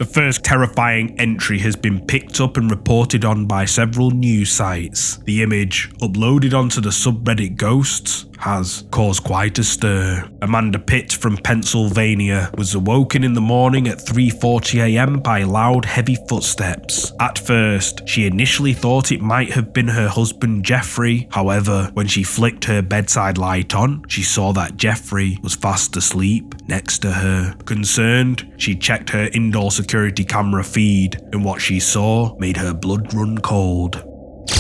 The first terrifying entry has been picked up and reported on by several news sites. The image, uploaded onto the subreddit Ghosts, has caused quite a stir. Amanda Pitt from Pennsylvania was awoken in the morning at 3:40 AM by loud, heavy footsteps. At first, she initially thought it might have been her husband Jeffrey. However, when she flicked her bedside light on, she saw that Jeffrey was fast asleep next to her. Concerned, she checked her indoor security camera feed, and what she saw made her blood run cold.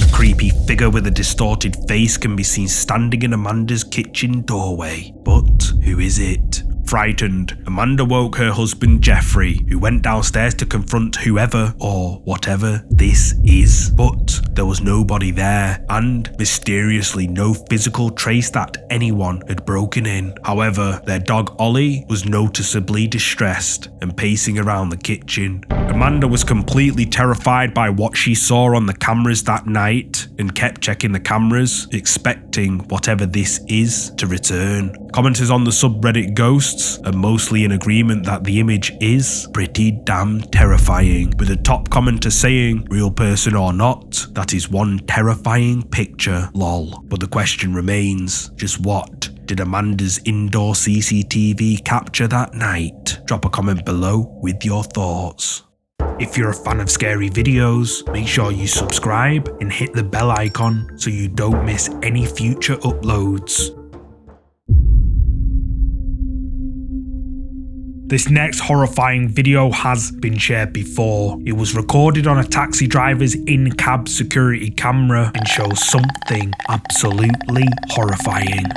A creepy figure with a distorted face can be seen standing in Amanda's kitchen doorway. But who is it? Frightened, Amanda woke her husband Jeffrey, who went downstairs to confront whoever or whatever this is. But there was nobody there, and mysteriously no physical trace that anyone had broken in. However, their dog Ollie was noticeably distressed and pacing around the kitchen. Amanda was completely terrified by what she saw on the cameras that night and kept checking the cameras, expecting whatever this is to return. Commenters on the subreddit Ghosts are mostly in agreement that the image is pretty damn terrifying, with a top commenter saying, "Real person or not, that is one terrifying picture, lol." But the question remains, just what did Amanda's indoor CCTV capture that night? Drop a comment below with your thoughts. If you're a fan of scary videos, make sure you subscribe and hit the bell icon so you don't miss any future uploads. This next horrifying video has been shared before. It was recorded on a taxi driver's in-cab security camera and shows something absolutely horrifying.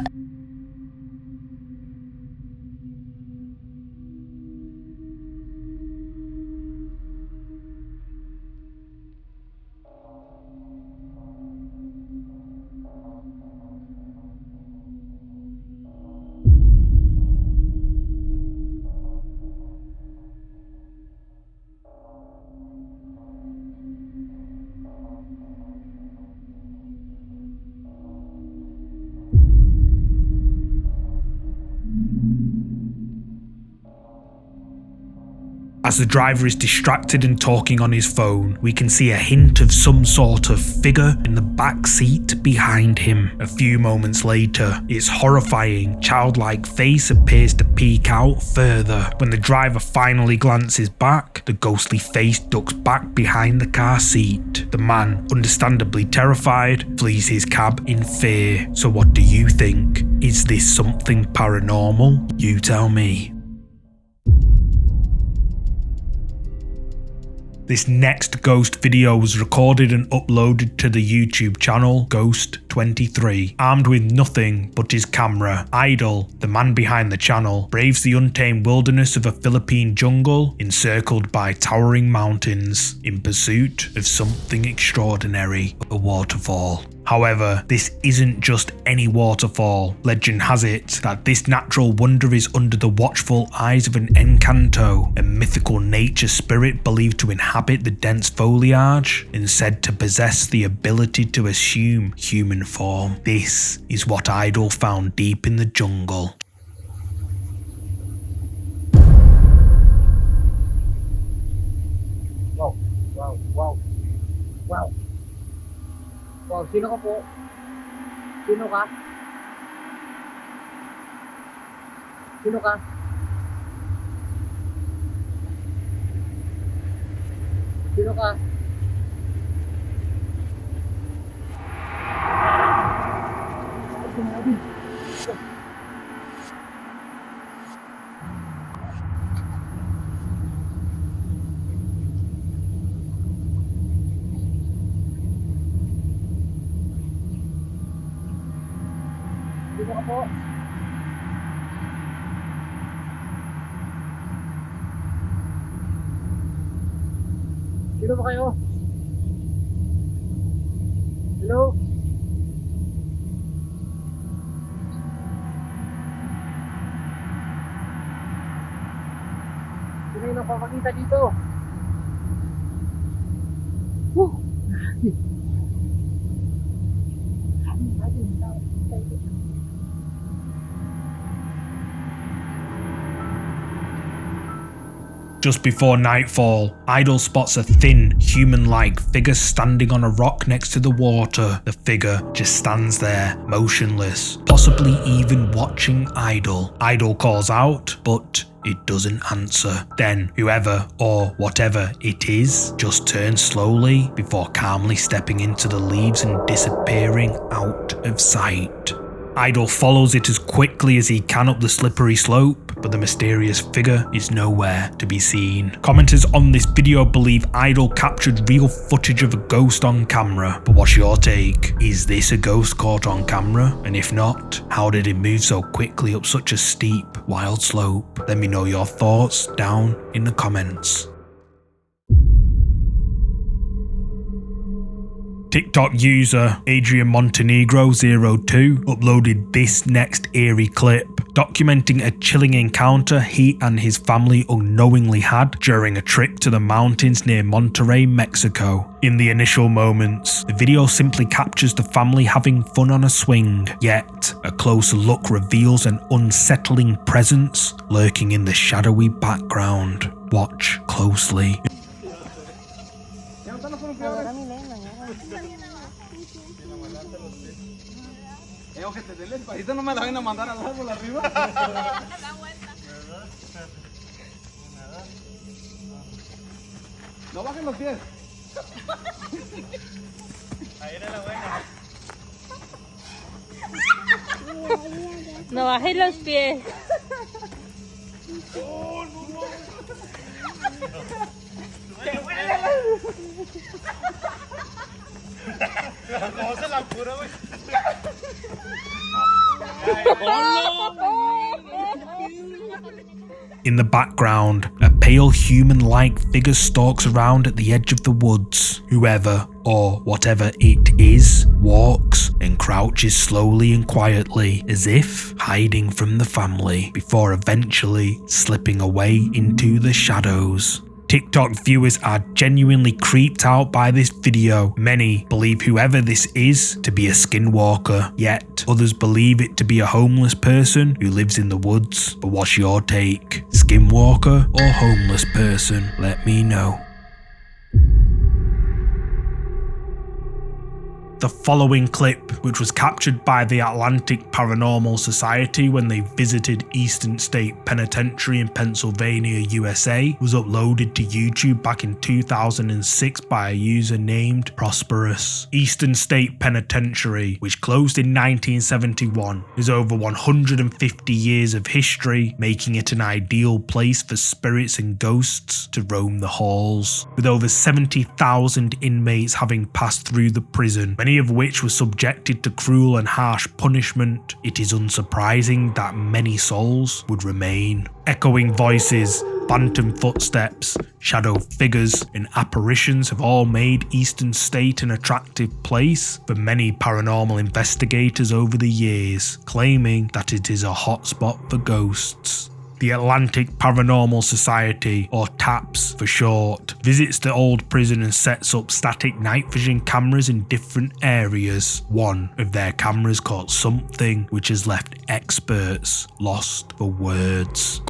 As the driver is distracted and talking on his phone, we can see a hint of some sort of figure in the back seat behind him. A few moments later, its horrifying, childlike face appears to peek out further. When the driver finally glances back, the ghostly face ducks back behind the car seat. The man, understandably terrified, flees his cab in fear. So what do you think? Is this something paranormal? You tell me. This next ghost video was recorded and uploaded to the YouTube channel Ghost23. Armed with nothing but his camera, Idol, the man behind the channel, braves the untamed wilderness of a Philippine jungle encircled by towering mountains in pursuit of something extraordinary, a waterfall. However, this isn't just any waterfall. Legend has it that this natural wonder is under the watchful eyes of an Encanto, a mythical nature spirit believed to inhabit the dense foliage and said to possess the ability to assume human form. This is what Idol found deep in the jungle. Wow, wow, wow, wow. Wow, sino ka po? Sino ka? Sino ka? Sino ka? Sino ka po? Sino ba kayo? Hello? Sino yung napapakita dito? Woo! Just before nightfall, Idol spots a thin, human-like figure standing on a rock next to the water. The figure just stands there, motionless, possibly even watching Idol. Idol calls out, but it doesn't answer. Then whoever or whatever it is just turns slowly before calmly stepping into the leaves and disappearing out of sight. Idol follows it as quickly as he can up the slippery slope, but the mysterious figure is nowhere to be seen. Commenters on this video believe Idol captured real footage of a ghost on camera, but what's your take? Is this a ghost caught on camera? And if not, how did it move so quickly up such a steep, wild slope? Let me know your thoughts down in the comments. TikTok user Adrian Montenegro02 uploaded this next eerie clip, documenting a chilling encounter he and his family unknowingly had during a trip to the mountains near Monterrey, Mexico. In the initial moments, the video simply captures the family having fun on a swing, yet a closer look reveals an unsettling presence lurking in the shadowy background. Watch closely. Ojete, denle despacito, no me la vayan a mandar al árbol arriba. No bajen los pies. Ahí era la buena. No bajen los pies. Oh, no. ¡Qué buena! ¿Cómo se la apura, güey? In the background, a pale human-like figure stalks around at the edge of the woods. Whoever or whatever it is walks and crouches slowly and quietly, as if hiding from the family, before eventually slipping away into the shadows. TikTok viewers are genuinely creeped out by this video. Many believe whoever this is to be a skinwalker, yet others believe it to be a homeless person who lives in the woods. But what's your take? Skinwalker or homeless person? Let me know. The following clip, which was captured by the Atlantic Paranormal Society when they visited Eastern State Penitentiary in Pennsylvania, USA, was uploaded to YouTube back in 2006 by a user named Prosperous. Eastern State Penitentiary, which closed in 1971, is over 150 years of history, making it an ideal place for spirits and ghosts to roam the halls. With over 70,000 inmates having passed through the prison, many of which were subjected to cruel and harsh punishment, it is unsurprising that many souls would remain. Echoing voices, phantom footsteps, shadow figures, and apparitions have all made Eastern State an attractive place for many paranormal investigators over the years, claiming that it is a hotspot for ghosts. The Atlantic Paranormal Society, or TAPS for short, visits the old prison and sets up static night vision cameras in different areas. One of their cameras caught something which has left experts lost for words.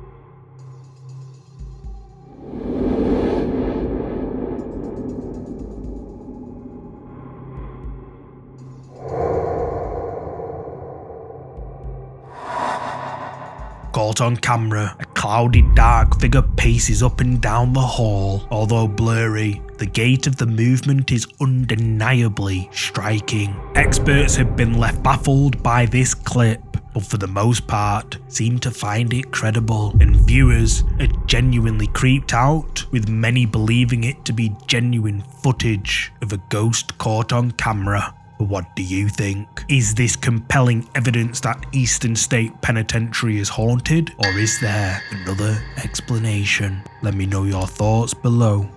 Caught on camera, a cloudy dark figure paces up and down the hall. Although blurry, the gait of the movement is undeniably striking. Experts have been left baffled by this clip, but for the most part seem to find it credible, and viewers are genuinely creeped out, with many believing it to be genuine footage of a ghost caught on camera. But what do you think? Is this compelling evidence that Eastern State Penitentiary is haunted, or is there another explanation? Let me know your thoughts below.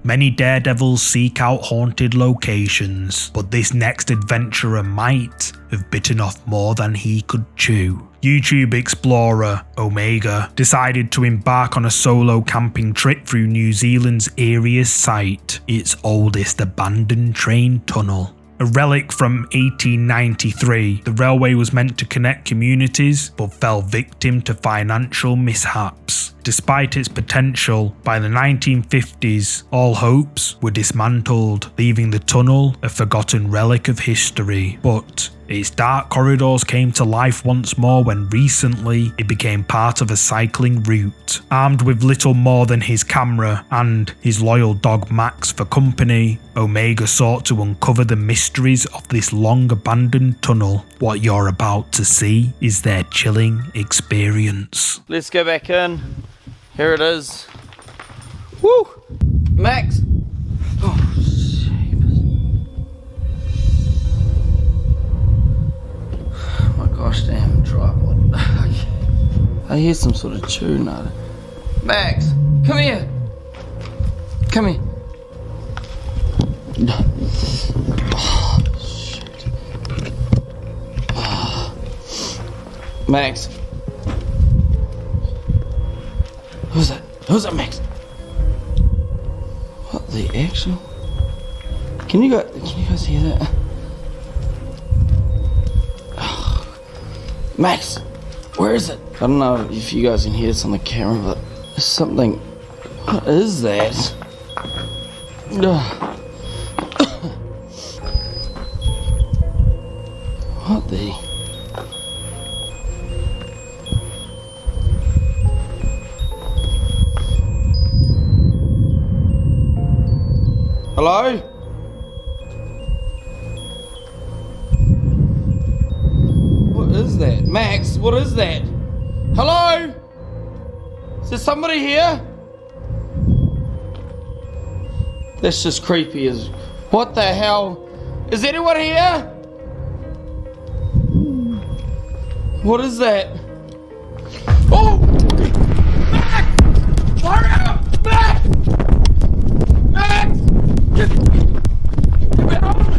Many daredevils seek out haunted locations, but this next adventurer might have bitten off more than he could chew. YouTube explorer Omega decided to embark on a solo camping trip through New Zealand's eeriest site, its oldest abandoned train tunnel. A relic from 1893, the railway was meant to connect communities but fell victim to financial mishaps. Despite its potential, by the 1950s, all hopes were dismantled, leaving the tunnel a forgotten relic of history. But its dark corridors came to life once more when recently it became part of a cycling route. Armed with little more than his camera and his loyal dog Max for company, Omega sought to uncover the mysteries of this long abandoned tunnel. What you're about to see is their chilling experience. Let's go back in. Here it is. Woo! Max! Oh, my gosh, damn tripod. I hear some sort of tune out of it. Max! Come here! Come here! Oh, shit. Oh. Max! Who's that? Who's that, Max? What the actual? Can you guys hear that? Oh. Max, where is it? I don't know if you guys can hear this on the camera, but there's something. What is that? What the? Hello? What is that? Max, what is that? Hello? Is there somebody here? That's just creepy as... What the hell? Is anyone here? What is that? Oh! Max! Hurry up! Max! Max! Get me home!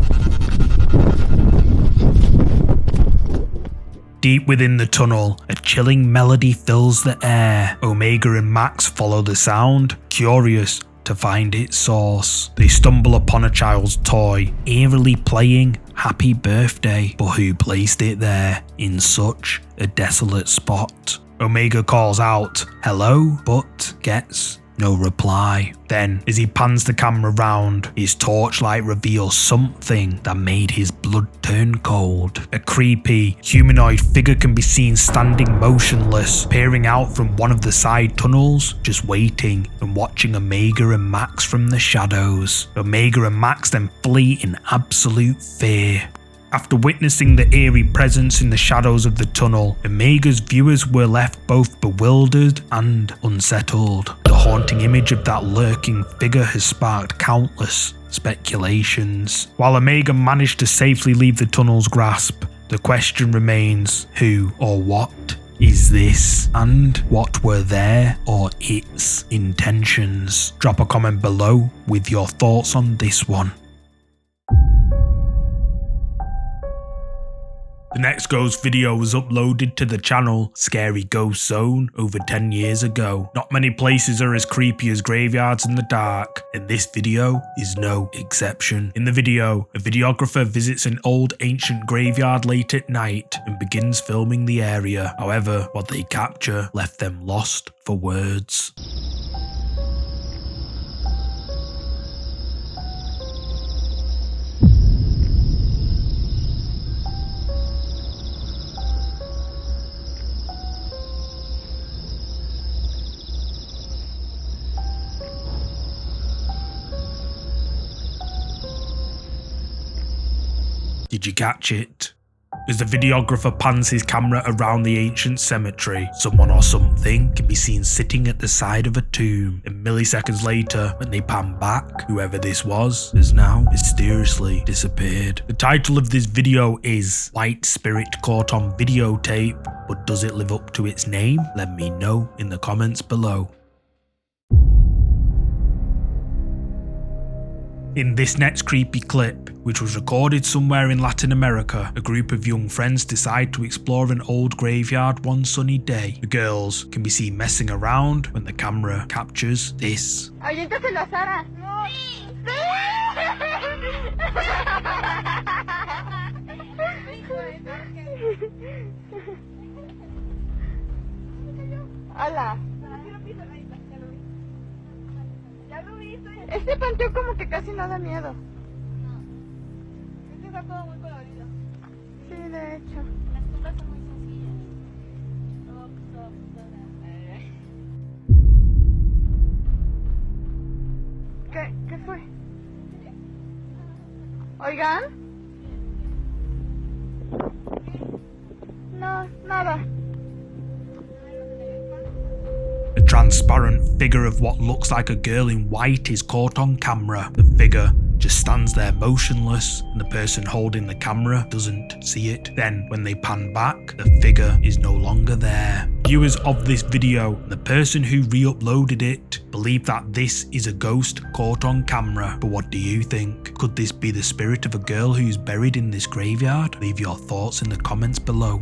Deep within the tunnel, a chilling melody fills the air. Omega and Max follow the sound, curious to find its source. They stumble upon a child's toy, eerily playing Happy Birthday, but who placed it there in such a desolate spot? Omega calls out, hello, but gets no reply. Then, as he pans the camera round, his torchlight reveals something that made his blood turn cold. A creepy, humanoid figure can be seen standing motionless, peering out from one of the side tunnels, just waiting and watching Omega and Max from the shadows. Omega and Max then flee in absolute fear. After witnessing the eerie presence in the shadows of the tunnel, Omega's viewers were left both bewildered and unsettled. The haunting image of that lurking figure has sparked countless speculations. While Omega managed to safely leave the tunnel's grasp, the question remains, who or what is this? And what were their or its intentions? Drop a comment below with your thoughts on this one. The next ghost video was uploaded to the channel Scary Ghost Zone over 10 years ago. Not many places are as creepy as graveyards in the dark, and this video is no exception. In the video, a videographer visits an old ancient graveyard late at night and begins filming the area. However, what they capture left them lost for words. Did you catch it? As the videographer pans his camera around the ancient cemetery, someone or something can be seen sitting at the side of a tomb, and milliseconds later, when they pan back, whoever this was has now mysteriously disappeared. The title of this video is White Spirit Caught on Videotape, but does it live up to its name? Let me know in the comments below. In this next creepy clip, which was recorded somewhere in Latin America, a group of young friends decide to explore an old graveyard one sunny day. The girls can be seen messing around when the camera captures this. Aviéntaselo a Sara. No. Hola. Este panteón como que casi no da miedo. Este está todo muy colorido. Sí, de hecho. Las tumbas son muy sencillas. ¿Qué fue? ¿Oigan? No, nada. A transparent figure of what looks like a girl in white is caught on camera. The figure just stands there motionless, and the person holding the camera doesn't see it. Then, when they pan back, the figure is no longer there. Viewers of this video, and the person who re-uploaded it, believe that this is a ghost caught on camera. But what do you think? Could this be the spirit of a girl who's buried in this graveyard? Leave your thoughts in the comments below.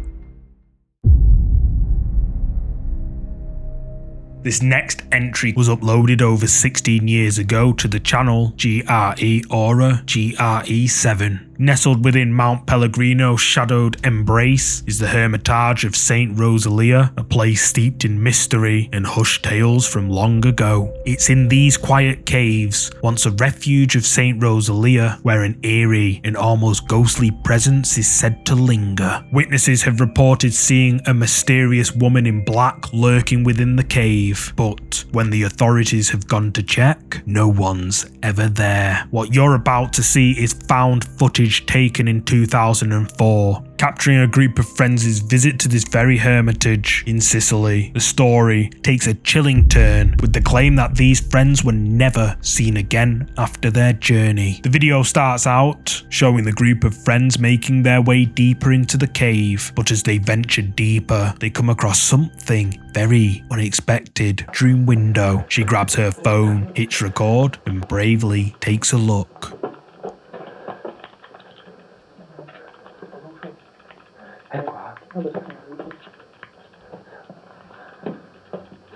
This next entry was uploaded over 16 years ago to the channel GRE Aura GRE7. Nestled within Mount Pellegrino's shadowed embrace is the Hermitage of Saint Rosalia, a place steeped in mystery and hushed tales from long ago. It's in these quiet caves, once a refuge of Saint Rosalia, where an eerie and almost ghostly presence is said to linger. Witnesses have reported seeing a mysterious woman in black lurking within the cave, but when the authorities have gone to check, no one's ever there. What you're about to see is found footage taken in 2004, capturing a group of friends' visit to this very hermitage in Sicily. The story takes a chilling turn with the claim that these friends were never seen again after their journey. The video starts out showing the group of friends making their way deeper into the cave, but as they venture deeper, they come across something very unexpected. Dream window. She grabs her phone, hits record, and bravely takes a look.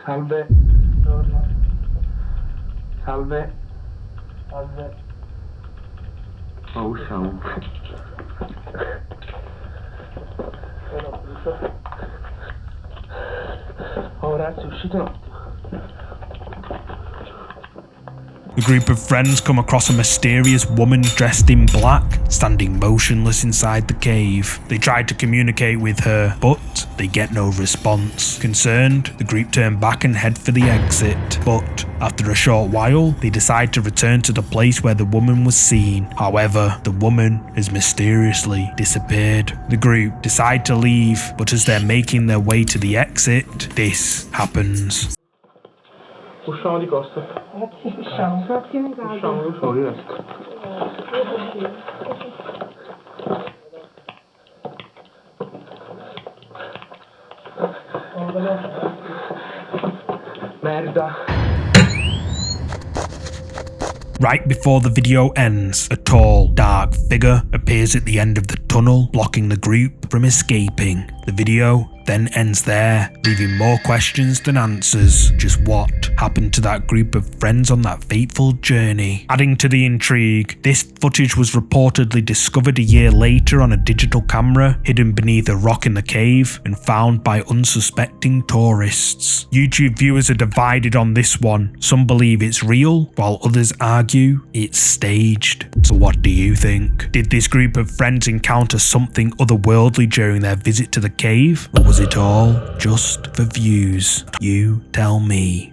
Salve. Salve. Salve. Oh, usciamo. Oh, ragazzi, uscite un attimo. A group of friends come across a mysterious woman dressed in black, standing motionless inside the cave. They try to communicate with her, but they get no response. Concerned, the group turn back and head for the exit, but after a short while, they decide to return to the place where the woman was seen. However, the woman has mysteriously disappeared. The group decide to leave, but as they're making their way to the exit, this happens. Usciamo di costa. Usciamo. Usciamo, io sono riesco. Merda. Right before the video ends, a tall, dark figure appears at the end of the tunnel, blocking the group from escaping. The video then ends there, leaving more questions than answers. Just what happened to that group of friends on that fateful journey? Adding to the intrigue, this footage was reportedly discovered a year later on a digital camera, hidden beneath a rock in the cave, and found by unsuspecting tourists. YouTube viewers are divided on this one. Some believe it's real, while others argue it's staged. So what do you think? Did this group of friends encounter something otherworldly during their visit to the cave? Or was it all just for views? You tell me.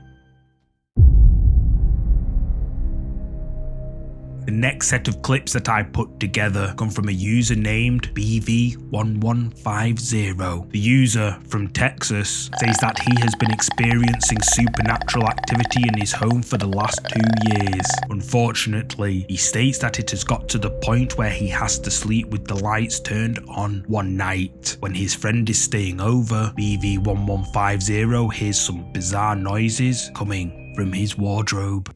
The next set of clips that I put together come from a user named BV1150. The user from Texas says that he has been experiencing supernatural activity in his home for the last 2 years. Unfortunately, he states that it has got to the point where he has to sleep with the lights turned on. One night, when his friend is staying over, BV1150 hears some bizarre noises coming from his wardrobe.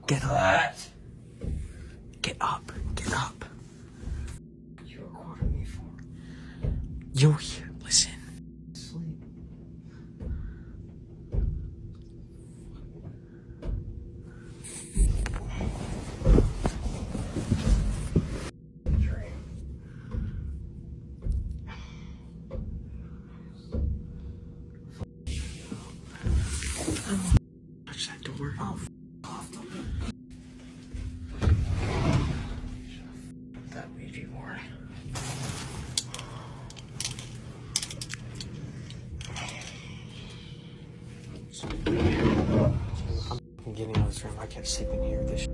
Get up. Get up. Get up. You recorded me for You're here. Listen. sleep. door. Oh, that Ouija board. I'm getting out of this room. I can't sleep in here. This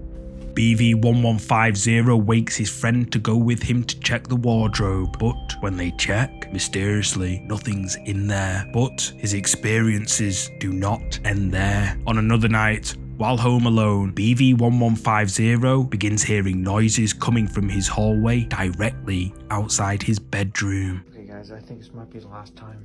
BV1150 wakes his friend to go with him to check the wardrobe, but when they check, mysteriously, nothing's in there. But his experiences do not end there. On another night, while home alone, BV1150 begins hearing noises coming from his hallway directly outside his bedroom. Okay, guys, I think this might be the last time.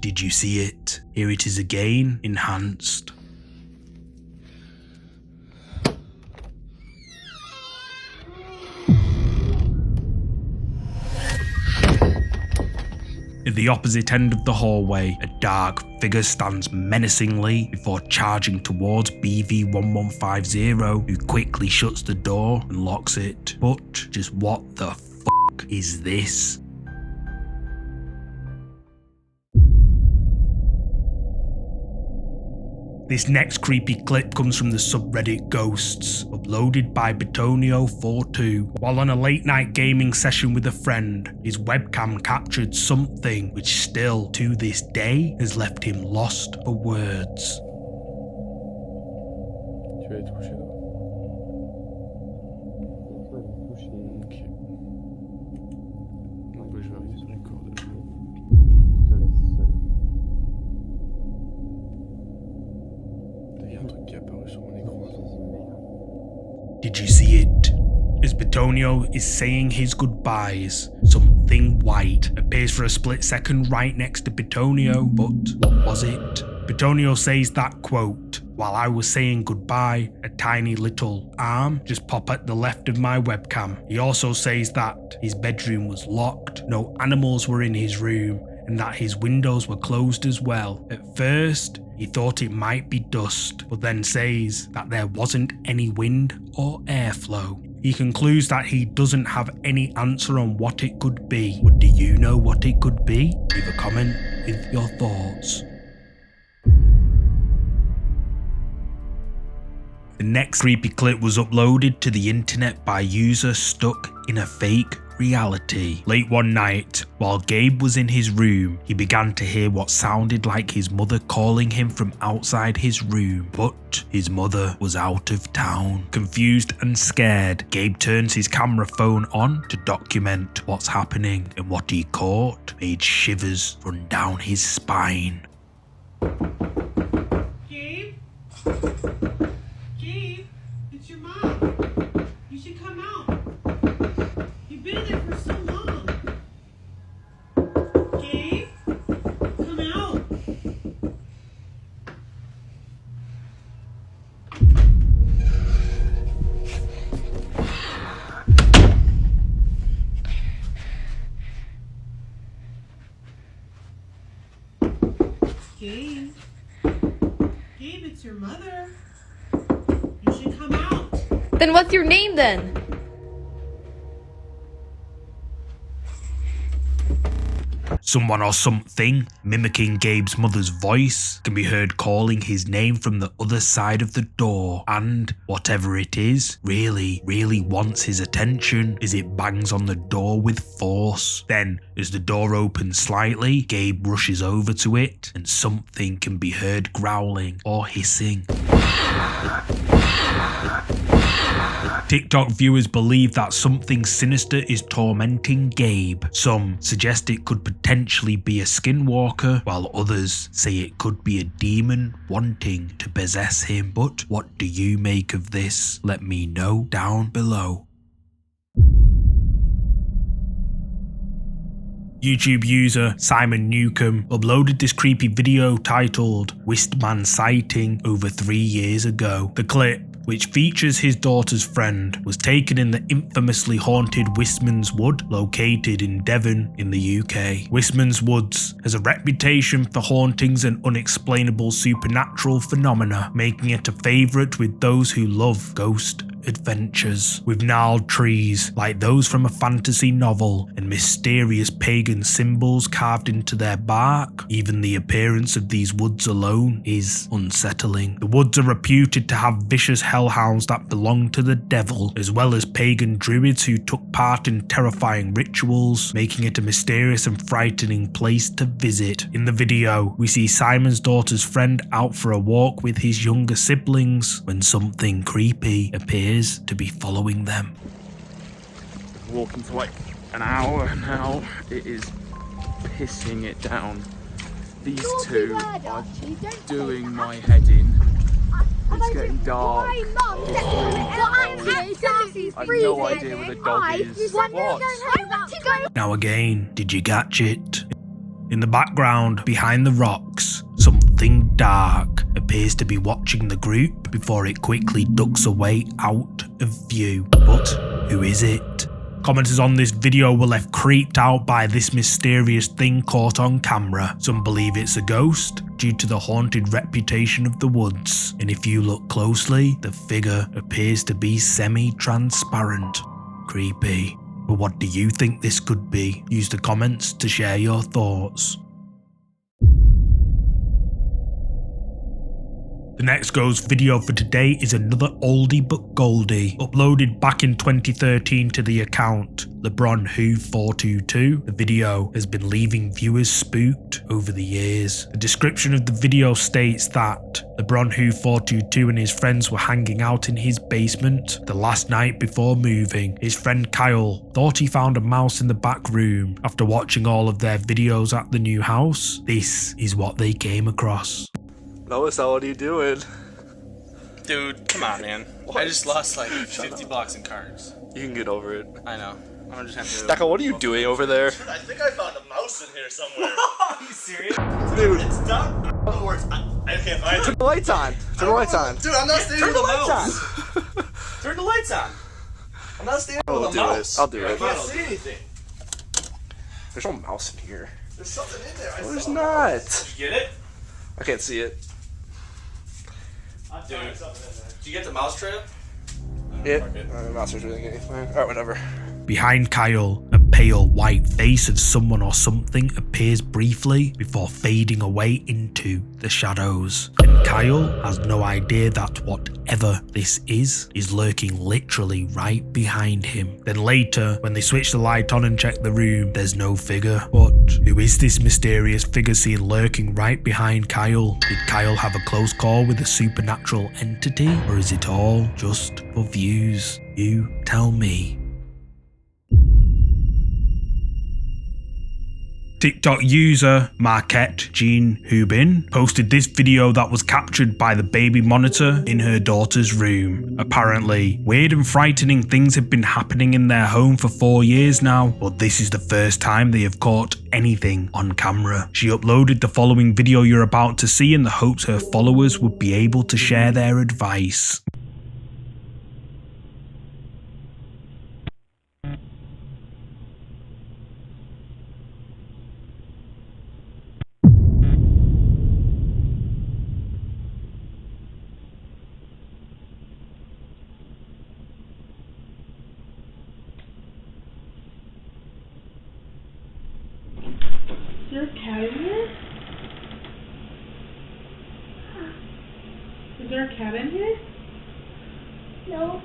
Did you see it? Here it is again, enhanced. At the opposite end of the hallway, a dark figure stands menacingly before charging towards BV1150, who quickly shuts the door and locks it. But just what the fuck is this? This next creepy clip comes from the subreddit Ghosts, uploaded by Betonio42. While on a late night gaming session with a friend, his webcam captured something which still, to this day, has left him lost for words. Tu vas aller te coucher là? Ok. Non, bah je vais arriver sur les cordes. Il y a un truc qui est apparu sur mon écran. Did you see it? As Betonio is saying his goodbyes, something white appears for a split second right next to Betonio, but what was it? Betonio says that, quote, "While I was saying goodbye, a tiny little arm just popped at the left of my webcam." He also says that his bedroom was locked, no animals were in his room, and that his windows were closed as well. At first, he thought it might be dust, but then says that there wasn't any wind or airflow. He concludes that he doesn't have any answer on what it could be. But do you know what it could be? Leave a comment with your thoughts. The next creepy clip was uploaded to the internet by user stuck in a fake reality. Late one night, while Gabe was in his room, he began to hear what sounded like his mother calling him from outside his room, but his mother was out of town. Confused and scared, Gabe turns his camera phone on to document what's happening, and what he caught made shivers run down his spine. Gabe? Gabe, it's your mom. You should come out. You've been there for so long. Gabe, come out. Gabe. Gabe, it's your mother. You should come out. Then what's your name then? Someone or something mimicking Gabe's mother's voice can be heard calling his name from the other side of the door, and whatever it is really wants his attention as it bangs on the door with force. Then, as the door opens slightly, Gabe rushes over to it and something can be heard growling or hissing. TikTok viewers believe that something sinister is tormenting Gabe. Some suggest it could potentially be a skinwalker, while others say it could be a demon wanting to possess him. But what do you make of this? Let me know down below. YouTube user Simon Newcomb uploaded this creepy video titled "Wistman Sighting" over 3 years ago. The clip, which features his daughter's friend, was taken in the infamously haunted Wistman's Wood, located in Devon in the UK. Wistman's Woods has a reputation for hauntings and unexplainable supernatural phenomena, making it a favourite with those who love ghost adventures, with gnarled trees like those from a fantasy novel and mysterious pagan symbols carved into their bark. Even the appearance of these woods alone is unsettling. The woods are reputed to have vicious hellhounds that belong to the devil, as well as pagan druids who took part in terrifying rituals, making it a mysterious and frightening place to visit. In the video, we see Simon's daughter's friend out for a walk with his younger siblings when something creepy appears to be following them. Walking for like an hour now. It is pissing it down. These two are doing my head in. It's getting dark. I have no idea where the dog is. What? Now again, did you catch it? In the background, behind the rocks, something dark appears to be watching the group before it quickly ducks away out of view. But who is it? Commenters on this video were left creeped out by this mysterious thing caught on camera. Some believe it's a ghost due to the haunted reputation of the woods, and if you look closely, the figure appears to be semi-transparent. Creepy. But what do you think this could be? Use the comments to share your thoughts. The next ghost video for today is another oldie but goldie, uploaded back in 2013 to the account LeBron Who 422. The video has been leaving viewers spooked over the years. The description of the video states that LeBron Who 422 and his friends were hanging out in his basement the last night before moving. His friend Kyle thought he found a mouse in the back room. After watching all of their videos at the new house, this is what they came across. Noah, what are you doing? Dude, come on, man. What? I just lost like 50 bucks in cards. You can get over it. I know. I'm gonna just have to... Stacko, what are you doing over there? Dude, I think I found a mouse in here somewhere. Are you serious? Dude, it's done. In other words, I can't find it. Turn the lights on. Turn the lights on. Dude, I'm not standing with a mouse. Turn the lights on. I'm not standing with a mouse. I'll do it. I can't see anything. There's no mouse in here. There's something in there. No, there's not. Did you get it? I can't see it. Dude, did you get the mouse trail? Yeah. Mouse is really getting fine. Alright, whatever. Behind Kyle, a pale white face of someone or something appears briefly before fading away into the shadows. And Kyle has no idea that whatever this is lurking literally right behind him. Then later, when they switch the light on and check the room, there's no figure. But who is this mysterious figure seen lurking right behind Kyle? Did Kyle have a close call with a supernatural entity? Or is it all just for views? You tell me. TikTok user Marquette Jean Hubin posted this video that was captured by the baby monitor in her daughter's room. Apparently, weird and frightening things have been happening in their home for 4 years now, but this is the first time they have caught anything on camera. She uploaded the following video you're about to see in the hopes her followers would be able to share their advice. Is there a cat in here? Is there a cat in here? No.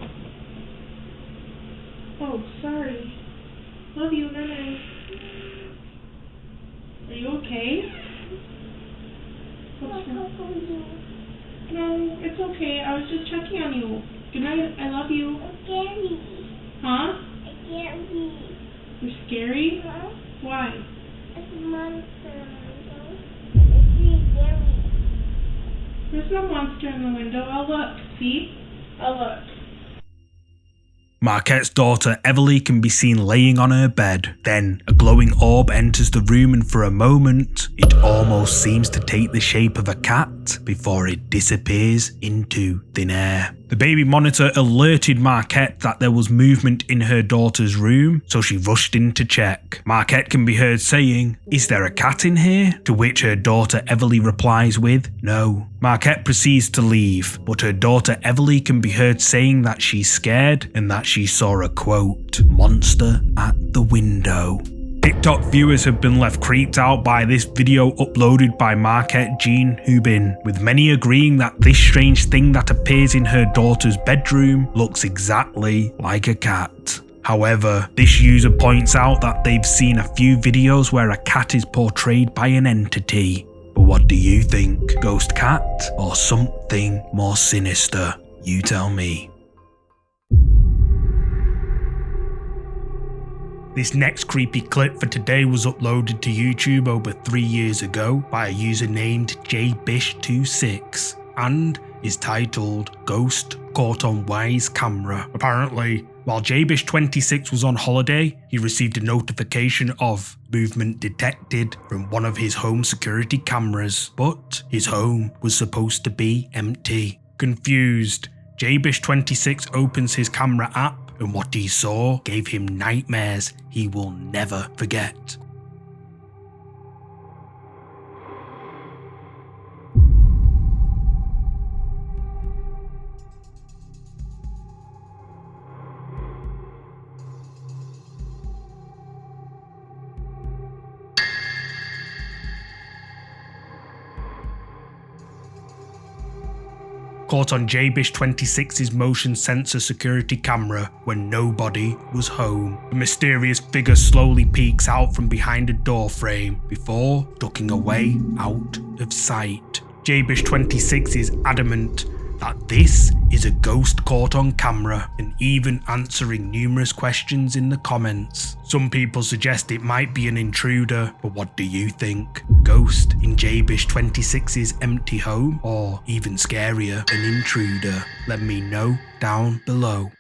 Oh, sorry. Love you, good night. Are you okay? What's wrong? No, it's okay. I was just checking on you. Good night. I love you. It's scary. Huh? It's scary. You're scary? Huh? Why? It's a monster. It's really scary. There's no monster in the window. I'll look. See? I'll look. Marquette's daughter Everly can be seen laying on her bed. Then a glowing orb enters the room, and for a moment it almost seems to take the shape of a cat before it disappears into thin air. The baby monitor alerted Marquette that there was movement in her daughter's room, so she rushed in to check. Marquette can be heard saying, "Is there a cat in here?" To which her daughter Everly replies with, "No." Marquette proceeds to leave, but her daughter Everly can be heard saying that she's scared and that she saw a quote, "monster at the window." TikTok viewers have been left creeped out by this video uploaded by Marquette Jean Hubin, with many agreeing that this strange thing that appears in her daughter's bedroom looks exactly like a cat. However, this user points out that they've seen a few videos where a cat is portrayed by an entity. But what do you think? Ghost cat or something more sinister? You tell me. This next creepy clip for today was uploaded to YouTube over 3 years ago by a user named jbish26 and is titled Ghost Caught on Wise Camera. Apparently, while jbish26 was on holiday, he received a notification of movement detected from one of his home security cameras, but his home was supposed to be empty. Confused, jbish26 opens his camera app, and what he saw gave him nightmares he will never forget. Caught on jbish26's motion sensor security camera when nobody was home. A mysterious figure slowly peeks out from behind a door frame before ducking away out of sight. jbish26 is adamant that this is a ghost caught on camera and even answering numerous questions in the comments. Some people suggest it might be an intruder, but what do you think? Ghost in jbish26's empty home, or even scarier, an intruder? Let me know down below.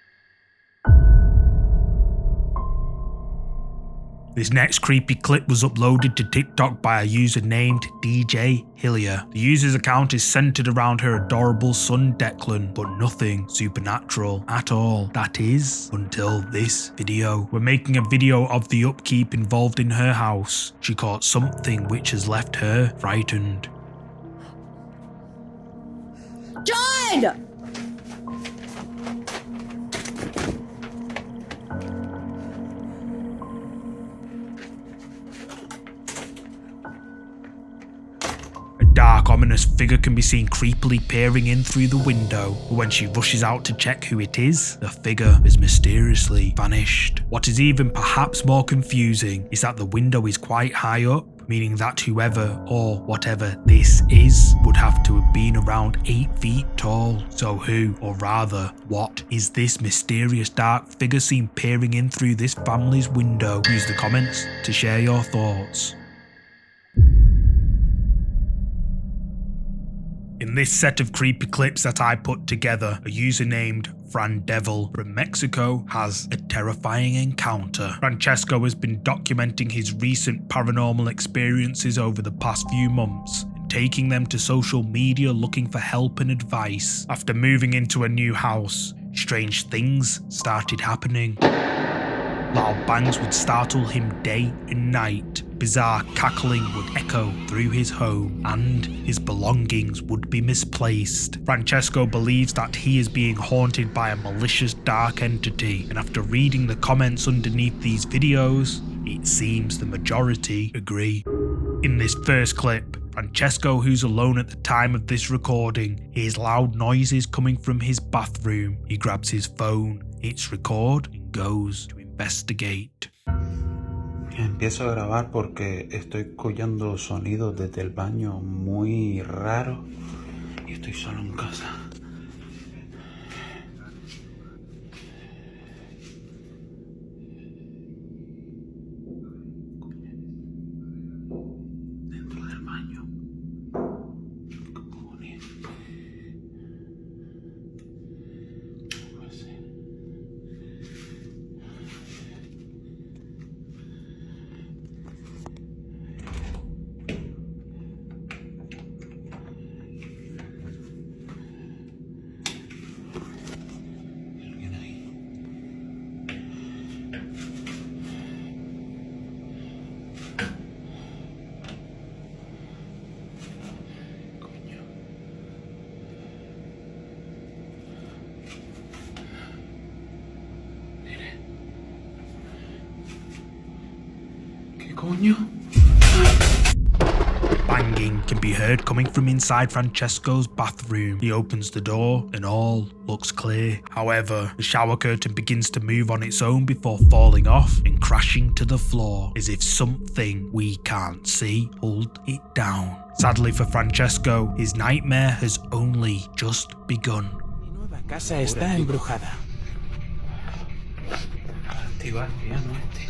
This next creepy clip was uploaded to TikTok by a user named DJ Hillier. The user's account is centered around her adorable son Declan, but nothing supernatural at all. That is, until this video. We're making a video of the upkeep involved in her house. She caught something which has left her frightened. John! Dark, ominous figure can be seen creepily peering in through the window, but when she rushes out to check who it is, the figure has mysteriously vanished. What is even perhaps more confusing is that the window is quite high up, meaning that whoever or whatever this is would have to have been around 8 feet tall. So who, or rather, what is this mysterious dark figure seen peering in through this family's window? Use the comments to share your thoughts. In this set of creepy clips that I put together, a user named Fran Devil from Mexico has a terrifying encounter. Francesco has been documenting his recent paranormal experiences over the past few months, and taking them to social media looking for help and advice. After moving into a new house, strange things started happening. Loud bangs would startle him day and night. Bizarre cackling would echo through his home, and his belongings would be misplaced. Francesco believes that he is being haunted by a malicious dark entity, and after reading the comments underneath these videos, it seems the majority agree. In this first clip, Francesco, who's alone at the time of this recording, hears loud noises coming from his bathroom. He grabs his phone, hits record, and goes to investigate. Empiezo a grabar porque estoy oyendo sonidos desde el baño muy raros y estoy solo en casa. Dentro del baño. Cojones. Puede ser. coño? Banging can be heard coming from inside Francesco's bathroom. He opens the door and all looks clear. However, the shower curtain begins to move on its own before falling off and crashing to the floor, as if something we can't see pulled it down. Sadly for Francesco, his nightmare has only just begun. Mi nueva casa está embrujada. Activar el piano este.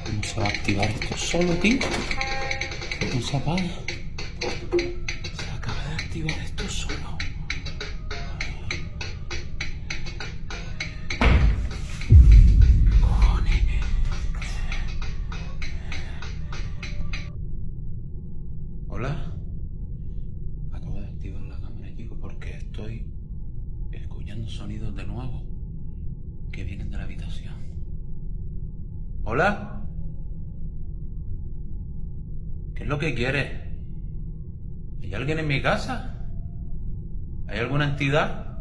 ¿Cómo se va a activar esto solo, tío? No se apaga. Se acaba de activar esto solo. Cojones. Hola. Acabo de activar la cámara, chico, porque estoy escuchando sonidos de nuevo que vienen de la habitación. ¿Hola? ¿Qué es lo que quieres? ¿Hay alguien en mi casa? ¿Hay alguna entidad?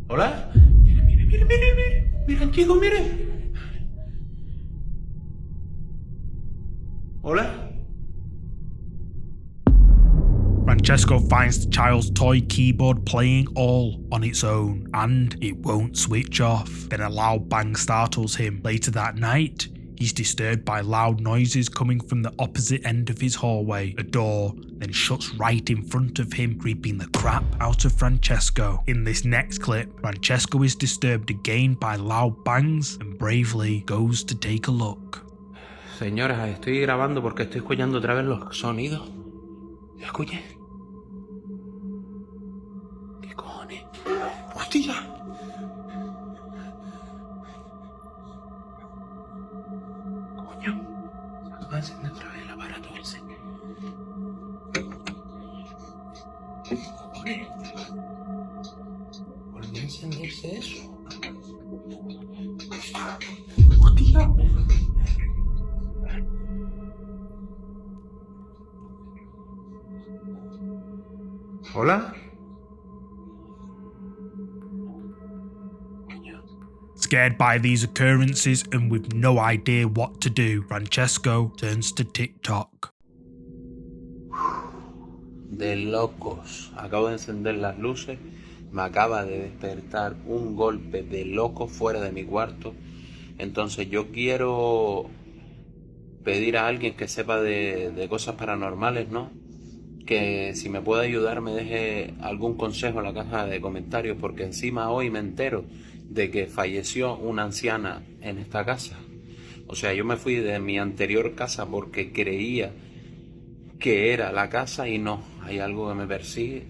¿Hola? Mire, mire, mire, mire, mire. Miren, chicos, mire. ¿Hola? Francesco finds the child's toy keyboard playing all on its own, and it won't switch off. Then a loud bang startles him. Later that night, he's disturbed by loud noises coming from the opposite end of his hallway. A door then shuts right in front of him, creeping the crap out of Francesco. In this next clip, Francesco is disturbed again by loud bangs and bravely goes to take a look. Señora, estoy grabando porque estoy escuchando otra vez los sonidos. Escuche. ¿Qué cojones? ¡Hostia! Coño. Se acaba de encender otra vez el aparato ese. Cojones. ¿Volvió a encenderse eso? ¡Hostia! ¿Hola? Scared by these occurrences and with no idea what to do, Francesco turns to TikTok. De locos. Acabo de encender las luces. Me acaba de despertar un golpe de loco fuera de mi cuarto. Entonces yo quiero pedir a alguien que sepa de cosas paranormales, ¿no? Que si me puede ayudar me deje algún consejo en la caja de comentarios, porque encima hoy me entero de que falleció una anciana en esta casa. O sea, yo me fui de mi anterior casa porque creía que era la casa y no, hay algo que me persigue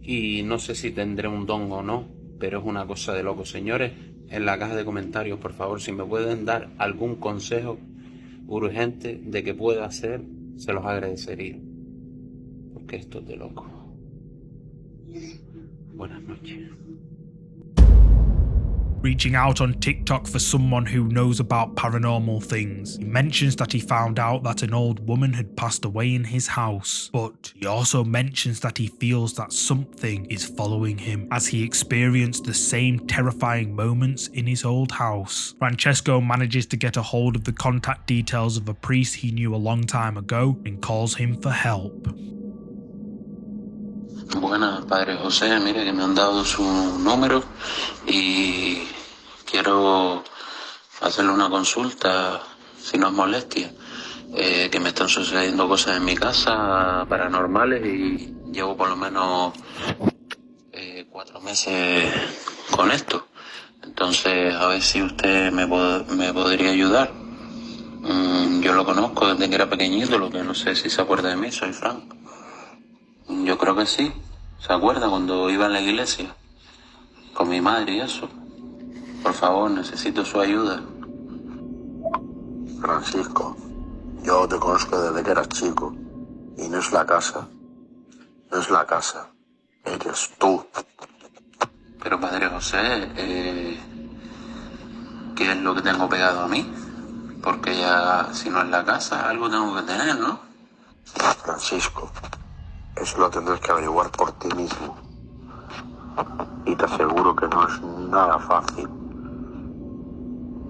y no sé si tendré un don o no, pero es una cosa de loco. Señores, en la caja de comentarios, por favor, si me pueden dar algún consejo urgente de qué pueda hacer, se los agradecería, porque esto es de loco. Buenas noches. Reaching out on TikTok for someone who knows about paranormal things, he mentions that he found out that an old woman had passed away in his house, but he also mentions that he feels that something is following him, as he experienced the same terrifying moments in his old house. Francesco manages to get a hold of the contact details of a priest he knew a long time ago and calls him for help. Buenas, Padre José, mire que me han dado su número y quiero hacerle una consulta, si no es molestia, que me están sucediendo cosas en mi casa paranormales y llevo por lo menos 4 meses con esto. Entonces, a ver si usted me podría ayudar. Yo lo conozco desde que era pequeñito, lo que no sé si se acuerda de mí, soy Frank. Yo creo que sí. ¿Se acuerda cuando iba a la iglesia? Con mi madre y eso. Por favor, necesito su ayuda. Francisco, yo te conozco desde que eras chico. Y no es la casa. No es la casa. Eres tú. Pero Padre José, ¿qué es lo que tengo pegado a mí? Porque ya, si no es la casa, algo tengo que tener, ¿no? Francisco, eso lo tendrás que averiguar por ti mismo. Y te aseguro que no es nada fácil.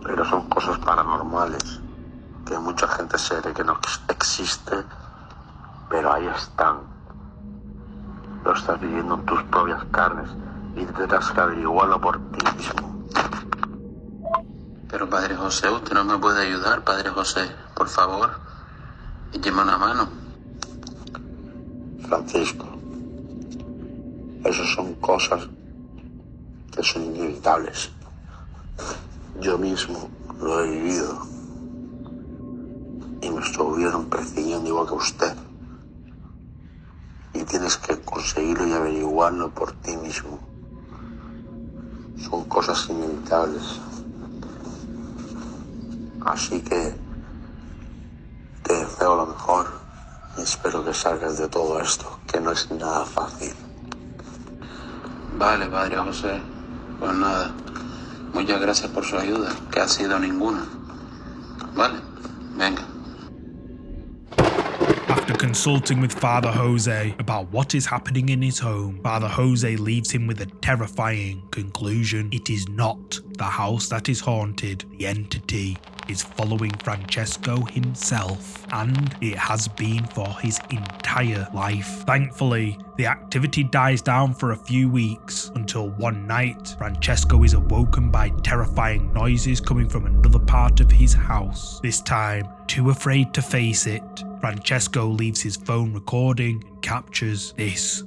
Pero son cosas paranormales, que mucha gente se cree que no existe, pero ahí están. Lo estás viviendo en tus propias carnes y tendrás que averiguarlo por ti mismo. Pero Padre José, usted no me puede ayudar, Padre José, por favor, écheme una mano. Francisco, esas son cosas que son inevitables. Yo mismo lo he vivido y me estuvieron persiguiendo igual que usted. Y tienes que conseguirlo y averiguarlo por ti mismo. Son cosas inevitables. Así que te deseo lo mejor y espero que salgas de todo esto, que no es nada fácil. Vale, Padre José, pues nada, muchas gracias por su ayuda, que ha sido ninguna. Vale, venga. After consulting with Father Jose about what is happening in his home, Father Jose leaves him with a terrifying conclusion. It is not the house that is haunted. The entity is following Francesco himself, and it has been for his entire life. Thankfully, the activity dies down for a few weeks until one night, Francesco is awoken by terrifying noises coming from another part of his house. This time, too afraid to face it, Francesco leaves his phone recording and captures this.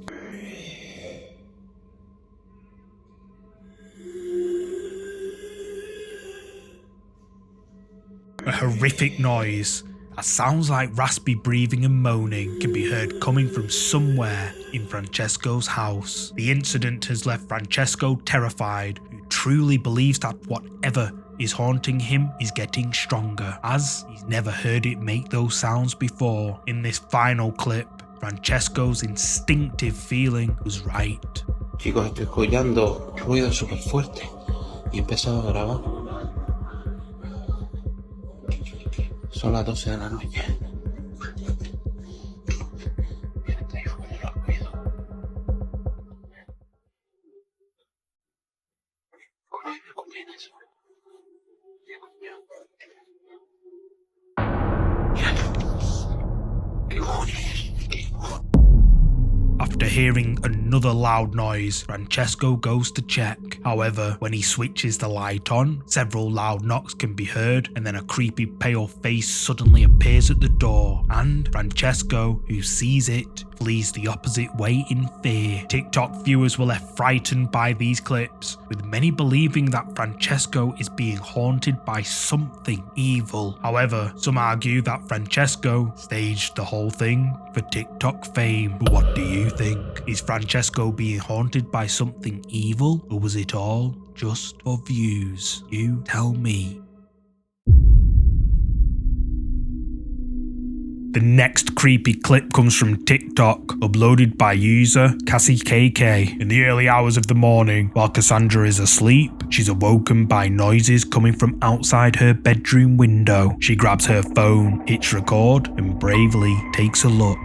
A horrific noise that sounds like raspy breathing and moaning can be heard coming from somewhere in Francesco's house. The incident has left Francesco terrified, who truly believes that whatever is haunting him is getting stronger, as he's never heard it make those sounds before. In this final clip, Francesco's instinctive feeling was right. Chicos, estoy escuchando ruido súper fuerte y he empezado a grabar. Son las 12 de la noche. After hearing another loud noise, Francesco goes to check. However, when he switches the light on, several loud knocks can be heard, and then a creepy pale face suddenly appears at the door, and Francesco, who sees it, flees the opposite way in fear. TikTok viewers were left frightened by these clips, with many believing that Francesco is being haunted by something evil. However, some argue that Francesco staged the whole thing for TikTok fame. But what do you think? Is Francesco being haunted by something evil, or was it all just for views? You tell me. The next creepy clip comes from TikTok, uploaded by user CassieKK. In the early hours of the morning, while Cassandra is asleep, she's awoken by noises coming from outside her bedroom window. She grabs her phone, hits record, and bravely takes a look.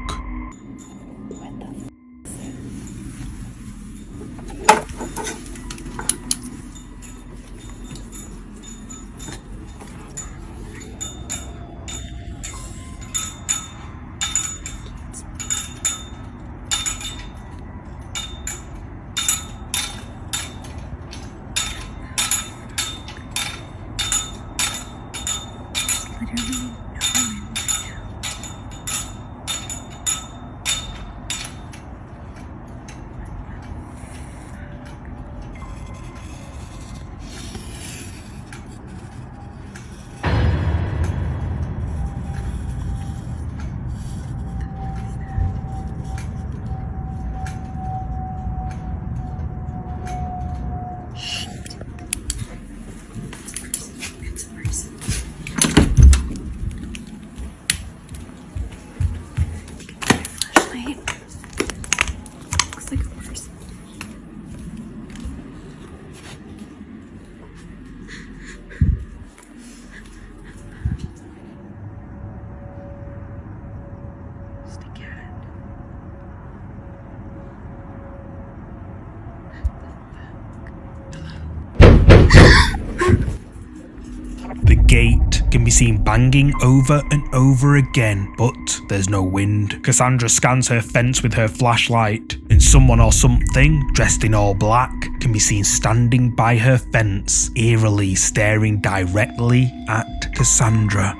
The gate can be seen banging over and over again, but there's no wind. Cassandra scans her fence with her flashlight, and someone or something dressed in all black can be seen standing by her fence, eerily staring directly at Cassandra.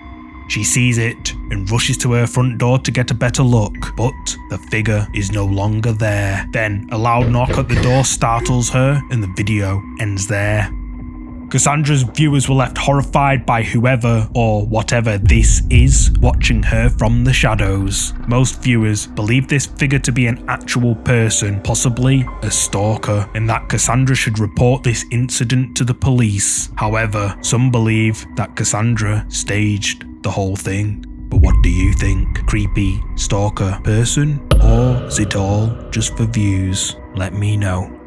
She sees it and rushes to her front door to get a better look, but the figure is no longer there. Then a loud knock at the door startles her and the video ends there. Cassandra's viewers were left horrified by whoever or whatever this is watching her from the shadows. Most viewers believe this figure to be an actual person, possibly a stalker, and that Cassandra should report this incident to the police. However, some believe that Cassandra staged the whole thing. But what do you think? Creepy stalker person? Or is it all just for views? Let me know.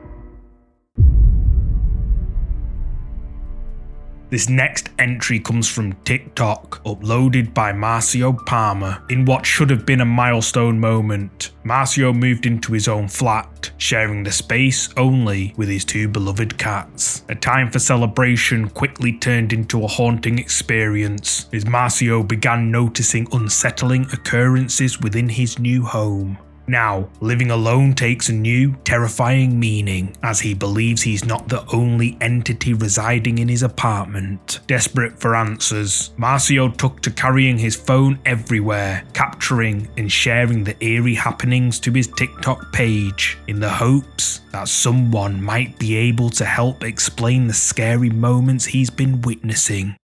This next entry comes from TikTok, uploaded by Marcio Palmer. In what should have been a milestone moment, Marcio moved into his own flat, sharing the space only with his two beloved cats. A time for celebration quickly turned into a haunting experience as Marcio began noticing unsettling occurrences within his new home. Now, living alone takes a new, terrifying meaning, as he believes he's not the only entity residing in his apartment. Desperate for answers, Marcio took to carrying his phone everywhere, capturing and sharing the eerie happenings to his TikTok page, in the hopes that someone might be able to help explain the scary moments he's been witnessing.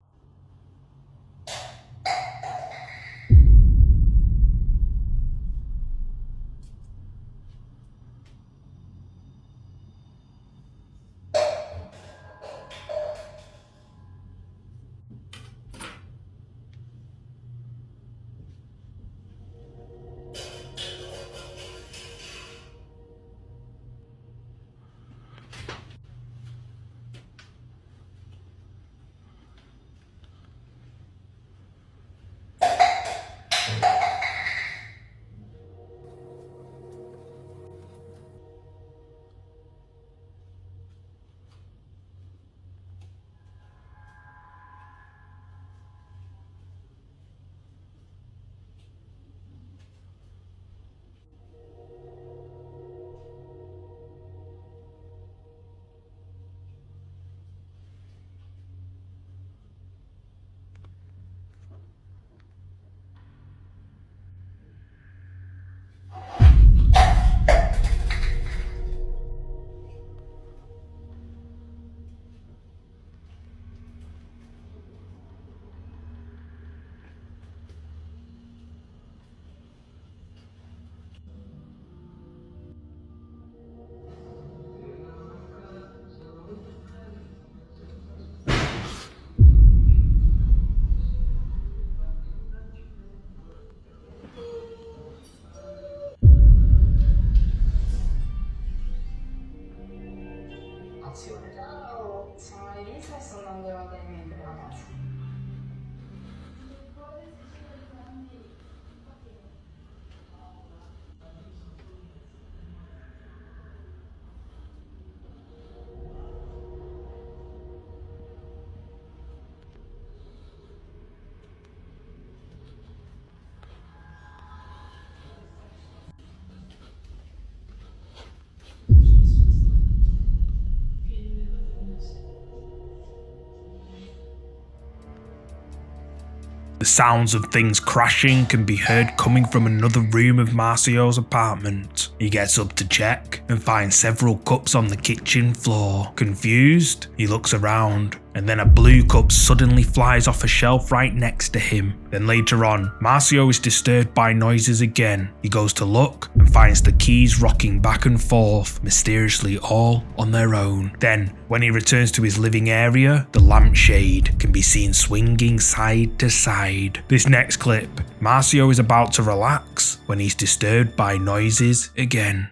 The sounds of things crashing can be heard coming from another room of Marcio's apartment. He gets up to check and finds several cups on the kitchen floor. Confused, he looks around, and then a blue cup suddenly flies off a shelf right next to him. Then later on, Marcio is disturbed by noises again. He goes to look and finds the keys rocking back and forth, mysteriously all on their own. Then, when he returns to his living area, the lampshade can be seen swinging side to side. This next clip, Marcio is about to relax when he's disturbed by noises again.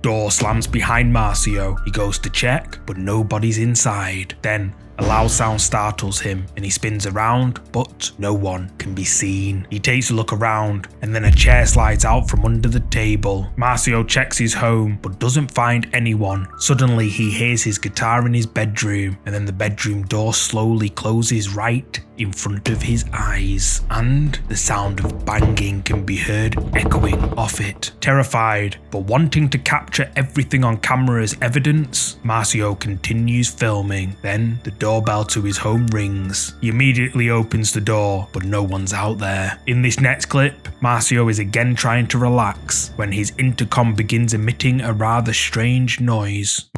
Door slams behind Marcio. He goes to check, but nobody's inside. Then a loud sound startles him and he spins around, but no one can be seen. He takes a look around and then a chair slides out from under the table. Marcio checks his home but doesn't find anyone. Suddenly he hears his guitar in his bedroom and then the bedroom door slowly closes right in front of his eyes and the sound of banging can be heard echoing off it. Terrified but wanting to capture everything on camera as evidence, Marcio continues filming. Then the doorbell to his home rings. He immediately opens the door but no one's out there. In this next clip, Marcio is again trying to relax when his intercom begins emitting a rather strange noise.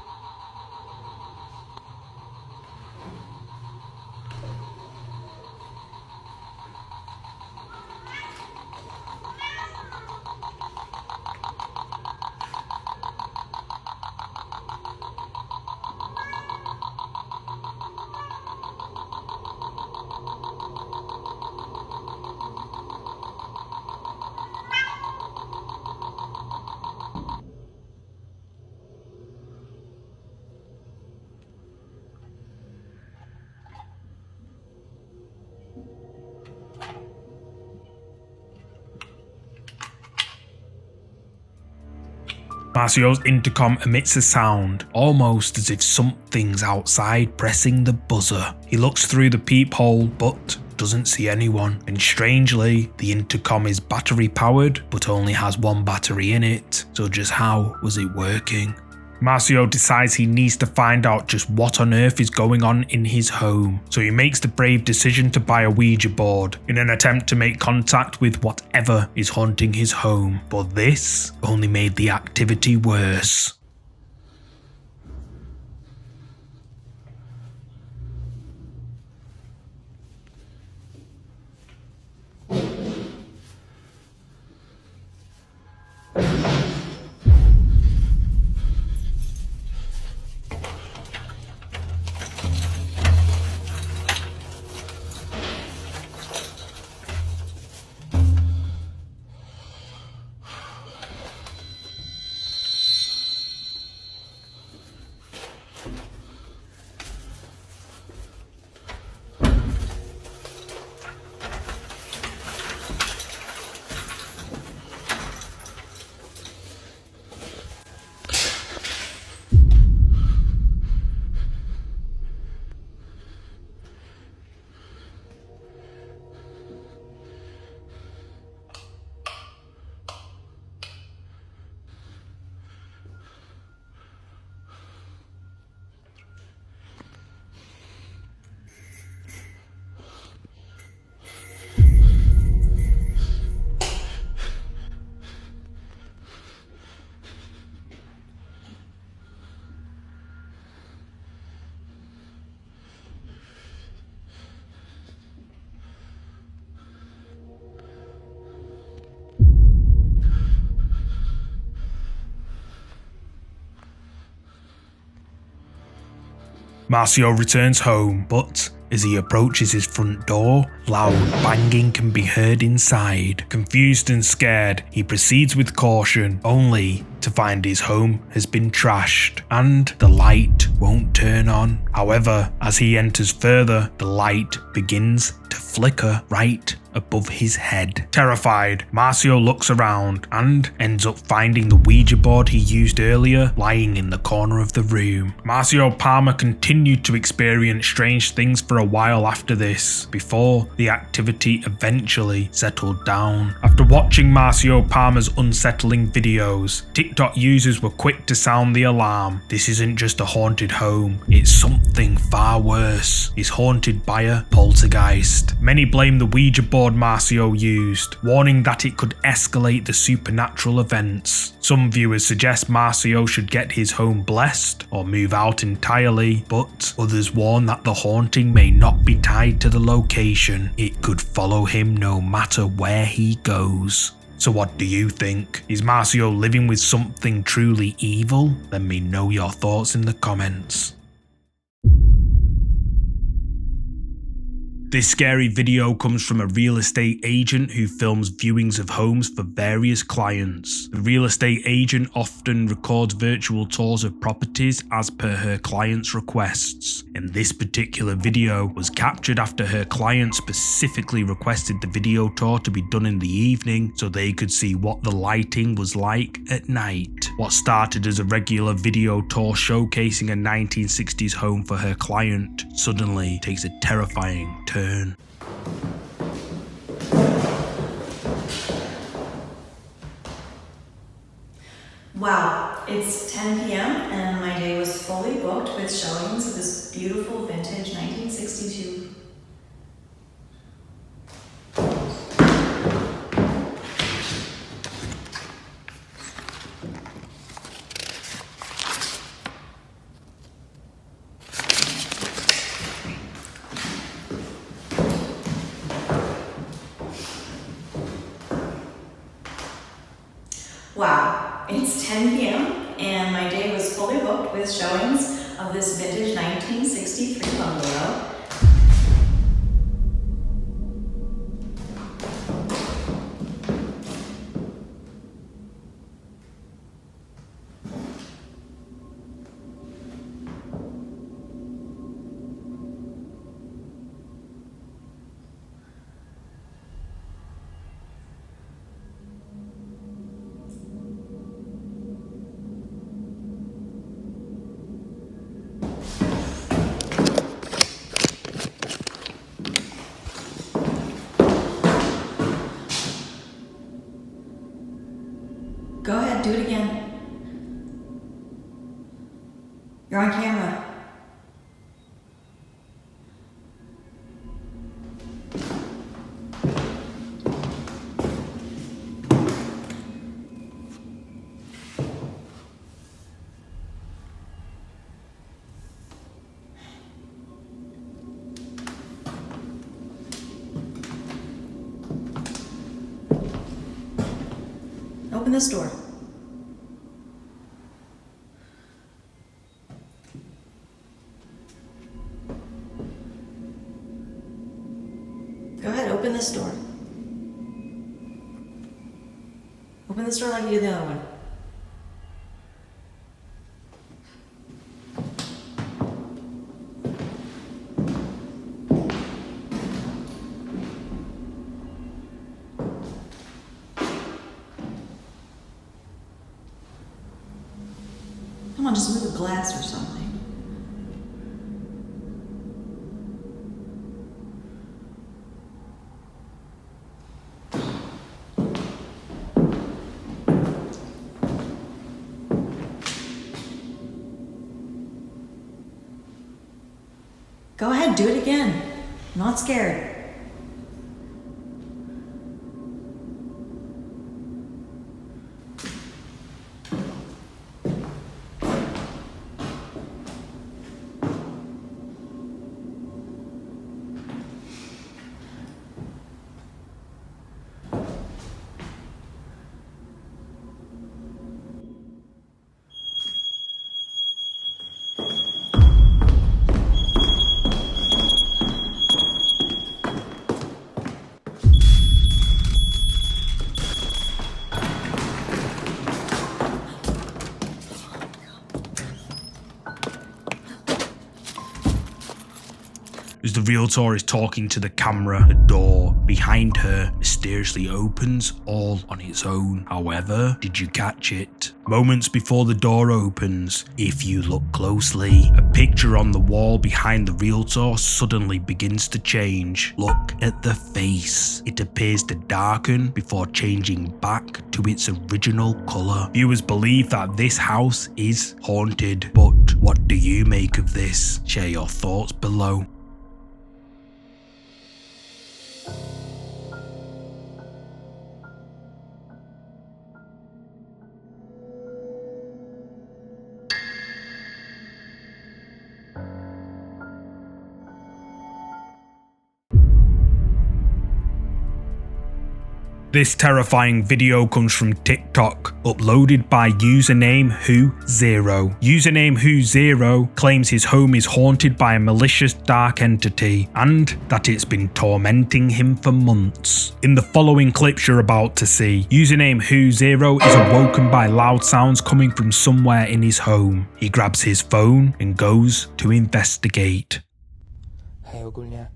Marcio's intercom emits a sound, almost as if something's outside pressing the buzzer. He looks through the peephole but doesn't see anyone, and strangely, the intercom is battery powered but only has one battery in it, so just how was it working? Marcio decides he needs to find out just what on earth is going on in his home, so he makes the brave decision to buy a Ouija board in an attempt to make contact with whatever is haunting his home, but this only made the activity worse. Marcio returns home, but as he approaches his front door, loud banging can be heard inside. Confused and scared, he proceeds with caution, only to find his home has been trashed and the light won't turn on. However, as he enters further, the light begins to flicker right above his head. Terrified, Marcio looks around and ends up finding the Ouija board he used earlier lying in the corner of the room. Marcio Palmer continued to experience strange things for a while after this, before the activity eventually settled down. After watching Marcio Palmer's unsettling videos, TikTok users were quick to sound the alarm. This isn't just a haunted home, it's something far worse. It's haunted by a poltergeist. Many blame the Ouija board Marcio used, warning that it could escalate the supernatural events. Some viewers suggest Marcio should get his home blessed or move out entirely, but others warn that the haunting may not be tied to the location. It could follow him no matter where he goes. So what do you think? Is Marcio living with something truly evil? Let me know your thoughts in the comments. This scary video comes from a real estate agent who films viewings of homes for various clients. The real estate agent often records virtual tours of properties as per her client's requests, and this particular video was captured after her client specifically requested the video tour to be done in the evening so they could see what the lighting was like at night. What started as a regular video tour showcasing a 1960s home for her client suddenly takes a terrifying turn. Wow, it's 10 p.m. and my day was fully booked with showings of this beautiful vintage 1962. Wow, it's 10 p.m. and my day was fully booked with showings of this vintage 1963 bungalow. Go ahead, do it again. You're on camera. Open this door. Go ahead, open this door. Open this door like you did the other one. Come on, just move the glass or something. Go ahead, do it again. I'm not scared. As the realtor is talking to the camera, a door behind her mysteriously opens all on its own. However, did you catch it? Moments before the door opens, if you look closely, a picture on the wall behind the realtor suddenly begins to change. Look at the face. It appears to darken before changing back to its original colour. Viewers believe that this house is haunted, but what do you make of this? Share your thoughts below. This terrifying video comes from TikTok, uploaded by username Who0. Username Who0 claims his home is haunted by a malicious dark entity and that it's been tormenting him for months. In the following clips you're about to see, username Who0 is awoken by loud sounds coming from somewhere in his home. He grabs his phone and goes to investigate. Hej, ogólnie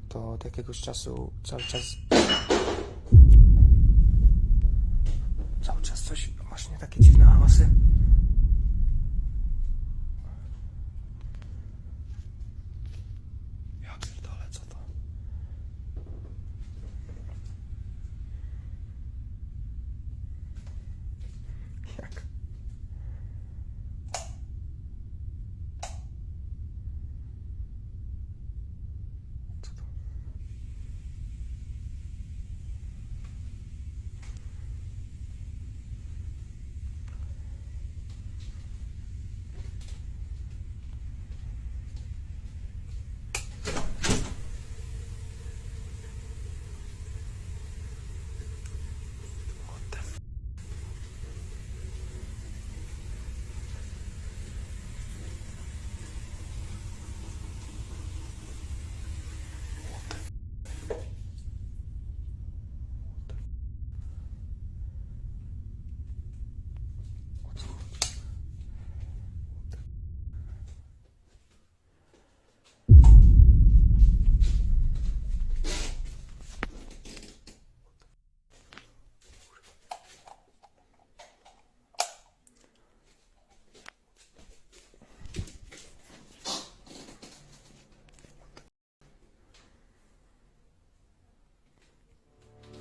to od jakiegoś czasu cały czas coś, właśnie takie dziwne hałasy. Ja pierdolę, co to? Jak? Co to?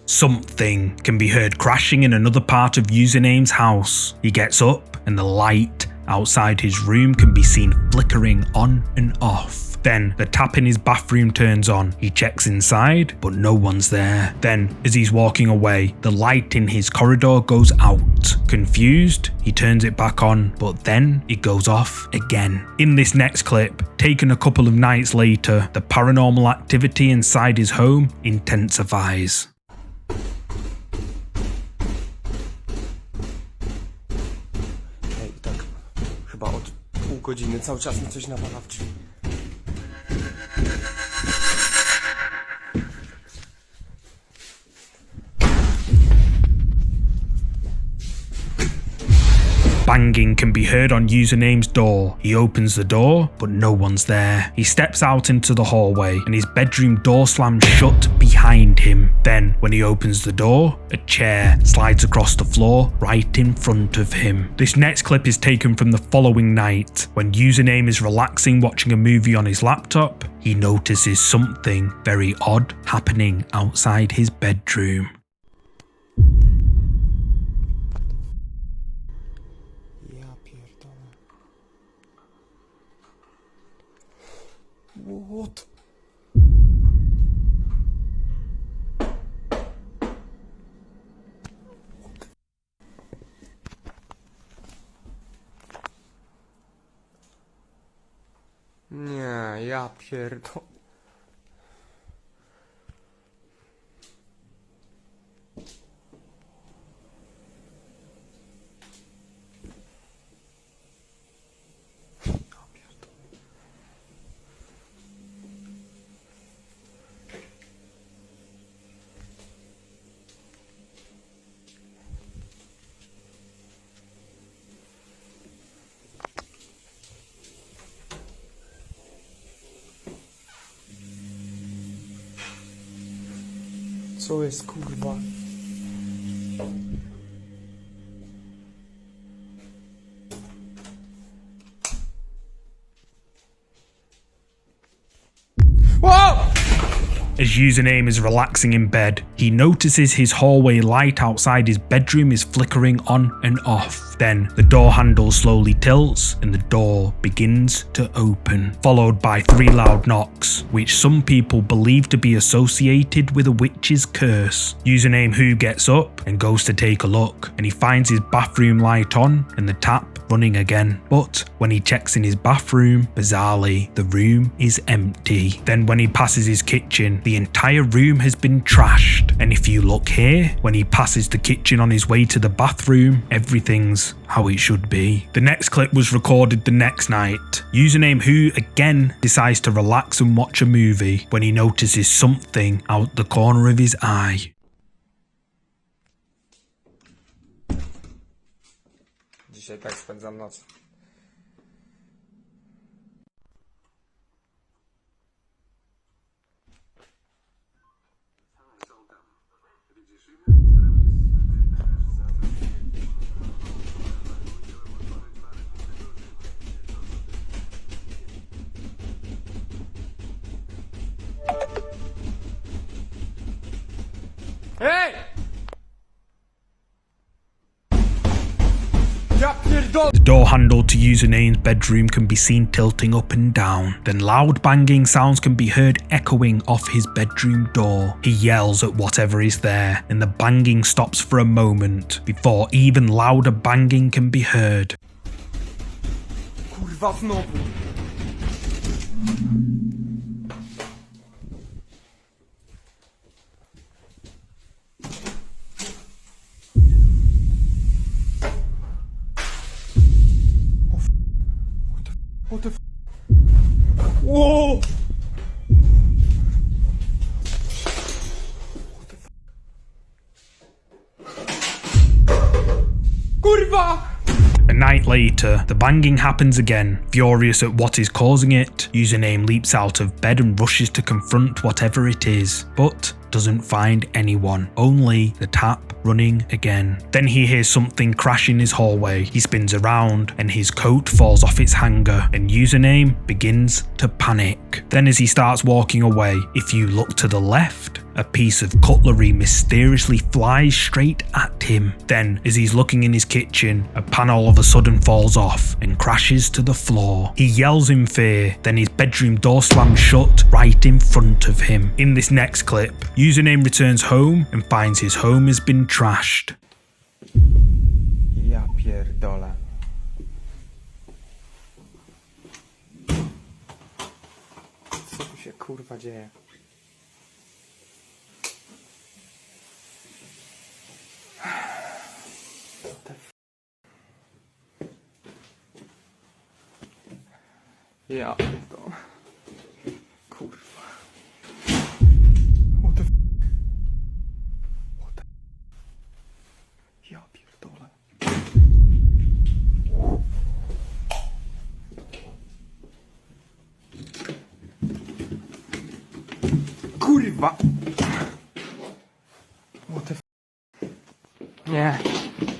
Something can be heard crashing in another part of username's house. He gets up and the light outside his room can be seen flickering on and off. Then the tap in his bathroom turns on. He checks inside, but no one's there. Then, as he's walking away, the light in his corridor goes out. Confused, he turns it back on, but then it goes off again. In this next clip, taken a couple of nights later, the paranormal activity inside his home intensifies. Ej, tak chyba od pół godziny cały czas mi coś nawala w drzwi. Banging can be heard on username's door. He opens the door, but no one's there. He steps out into the hallway and his bedroom door slams shut behind him. Then, when he opens the door, a chair slides across the floor right in front of him. This next clip is taken from the following night. When username is relaxing watching a movie on his laptop, he notices something very odd happening outside his bedroom. What? Nie, ja pierdolę. Co jest, kurwa? Whoa! As username is relaxing in bed, he notices his hallway light outside his bedroom is flickering on and off. Then the door handle slowly tilts and the door begins to open, followed by 3 loud knocks, which some people believe to be associated with a witch's curse. Username Who gets up and goes to take a look, and he finds his bathroom light on and the tap running again. But when he checks in his bathroom, bizarrely, the room is empty. Then when he passes his kitchen, the entire room has been trashed. And if you look here, when he passes the kitchen on his way to the bathroom, everything's how it should be. The next clip was recorded the next night. Username Who again decides to relax and watch a movie when he notices something out the corner of his eye. Dzisiaj tak spędzam noc. Hey! The door handle to Username's bedroom can be seen tilting up and down. Then loud banging sounds can be heard echoing off his bedroom door. He yells at whatever is there, and the banging stops for a moment before even louder banging can be heard. Kurwa znowu. What the f... Whoa! What the f... Kurwa! A night later, the banging happens again. Furious at what is causing it, Username leaps out of bed and rushes to confront whatever it is, but doesn't find anyone, only the tap running again. Then he hears something crash in his hallway. He spins around and his coat falls off its hanger, and Username begins to panic. Then as he starts walking away, if you look to the left, a piece of cutlery mysteriously flies straight at him. Then, as he's looking in his kitchen, a pan all of a sudden falls off and crashes to the floor. He yells in fear, then his bedroom door slams shut right in front of him. In this next clip, Username returns home and finds his home has been trashed. Ja pierdolę. Co tu się kurwa dzieje? Ja pierdolę. Kurwa. What the f... What the... Ja pierdolę. Kurwa. What the f... Nie.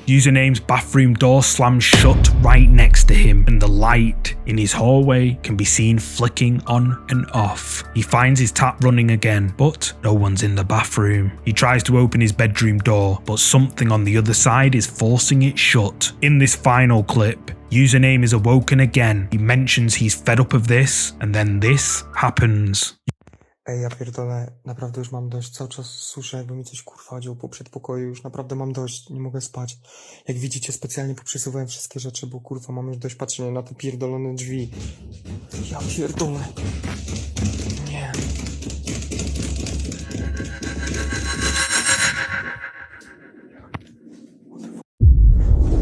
Username's bathroom door slams shut right next to him, and the light in his hallway can be seen flicking on and off. He finds his tap running again, but no one's in the bathroom. He tries to open his bedroom door, but something on the other side is forcing it shut. In this final clip, Username is awoken again. He mentions he's fed up of this, and then this happens. Ej, ja pierdolę, naprawdę już mam dość, cały czas słyszę, jakby mi coś kurwa dział po przedpokoju, już naprawdę mam dość, nie mogę spać. Jak widzicie, specjalnie poprzesuwałem wszystkie rzeczy, bo kurwa mam już dość patrzenia na te pierdolone drzwi. Ja pierdolę. Nie.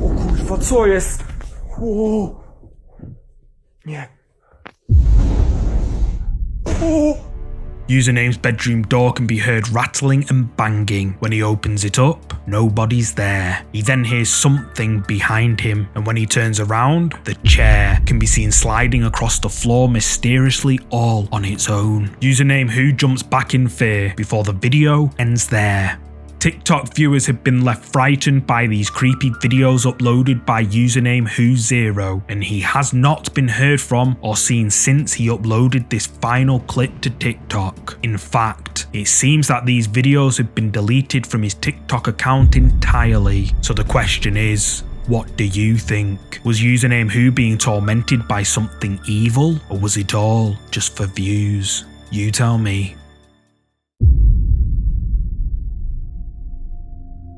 O kurwa, co jest? O! Nie. O! Username's bedroom door can be heard rattling and banging. When he opens it up, nobody's there. He then hears something behind him, and when he turns around, the chair can be seen sliding across the floor mysteriously all on its own. Username Who jumps back in fear before the video ends there. TikTok viewers have been left frightened by these creepy videos uploaded by Username Who0, and he has not been heard from or seen since he uploaded this final clip to TikTok. In fact, it seems that these videos have been deleted from his TikTok account entirely. So the question is, what do you think? Was Username Who being tormented by something evil, or was it all just for views? You tell me.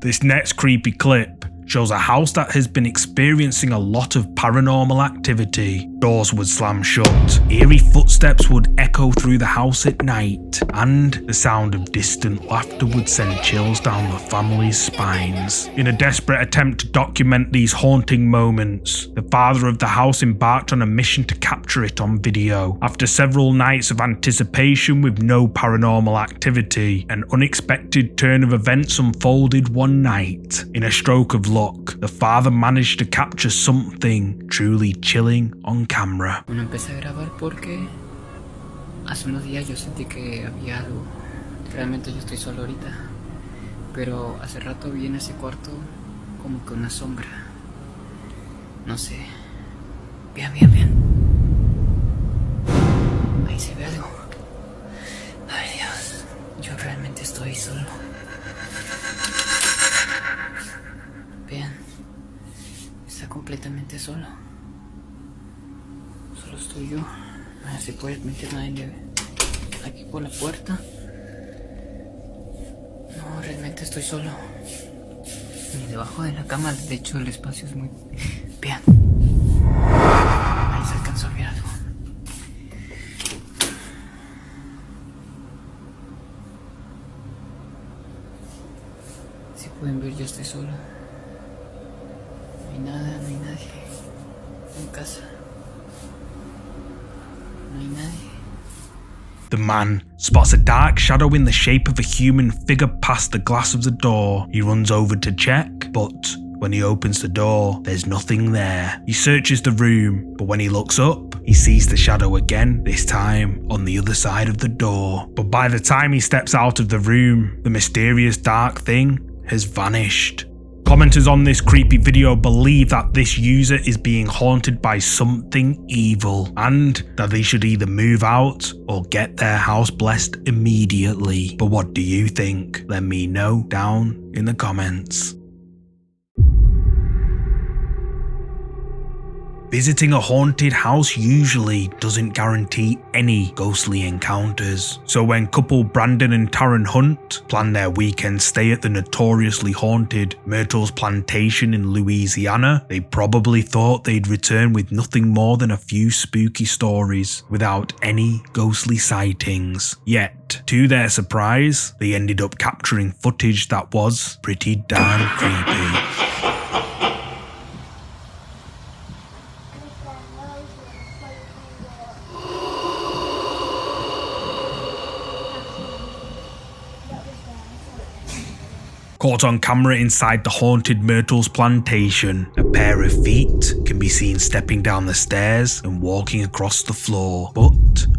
This next creepy clip shows a house that has been experiencing a lot of paranormal activity. Doors would slam shut, eerie footsteps would echo through the house at night, and the sound of distant laughter would send chills down the family's spines. In a desperate attempt to document these haunting moments, the father of the house embarked on a mission to capture it on video. After several nights of anticipation with no paranormal activity, an unexpected turn of events unfolded one night. In a stroke of luck, the father managed to capture something truly chilling on camera. Bueno, empecé a grabar porque hace unos días yo sentí que había algo. Realmente yo estoy solo ahorita, pero hace rato vi en ese cuarto como que una sombra. No sé. Bien. Ahí se ve algo. Ay Dios, yo realmente estoy solo. Vean, está completamente solo. Solo estoy yo. No se puede meter nadie aquí por la puerta. No, realmente estoy solo. Ni debajo de la cama, de hecho el espacio es muy... Vean. Ahí se alcanzó a ver algo. Si pueden ver, yo estoy solo. No hay nada, no hay nadie en casa. No hay nadie. The man spots a dark shadow in the shape of a human figure past the glass of the door. He runs over to check, but when he opens the door, there's nothing there. He searches the room, but when he looks up, he sees the shadow again, this time on the other side of the door. But by the time he steps out of the room, the mysterious dark thing has vanished. Commenters on this creepy video believe that this user is being haunted by something evil and that they should either move out or get their house blessed immediately. But what do you think? Let me know down in the comments. Visiting a haunted house usually doesn't guarantee any ghostly encounters. So when couple Brandon and Taryn Hunt planned their weekend stay at the notoriously haunted Myrtle's Plantation in Louisiana, they probably thought they'd return with nothing more than a few spooky stories without any ghostly sightings. Yet, to their surprise, they ended up capturing footage that was pretty darn creepy. Caught on camera inside the haunted Myrtle's Plantation, a pair of feet can be seen stepping down the stairs and walking across the floor. But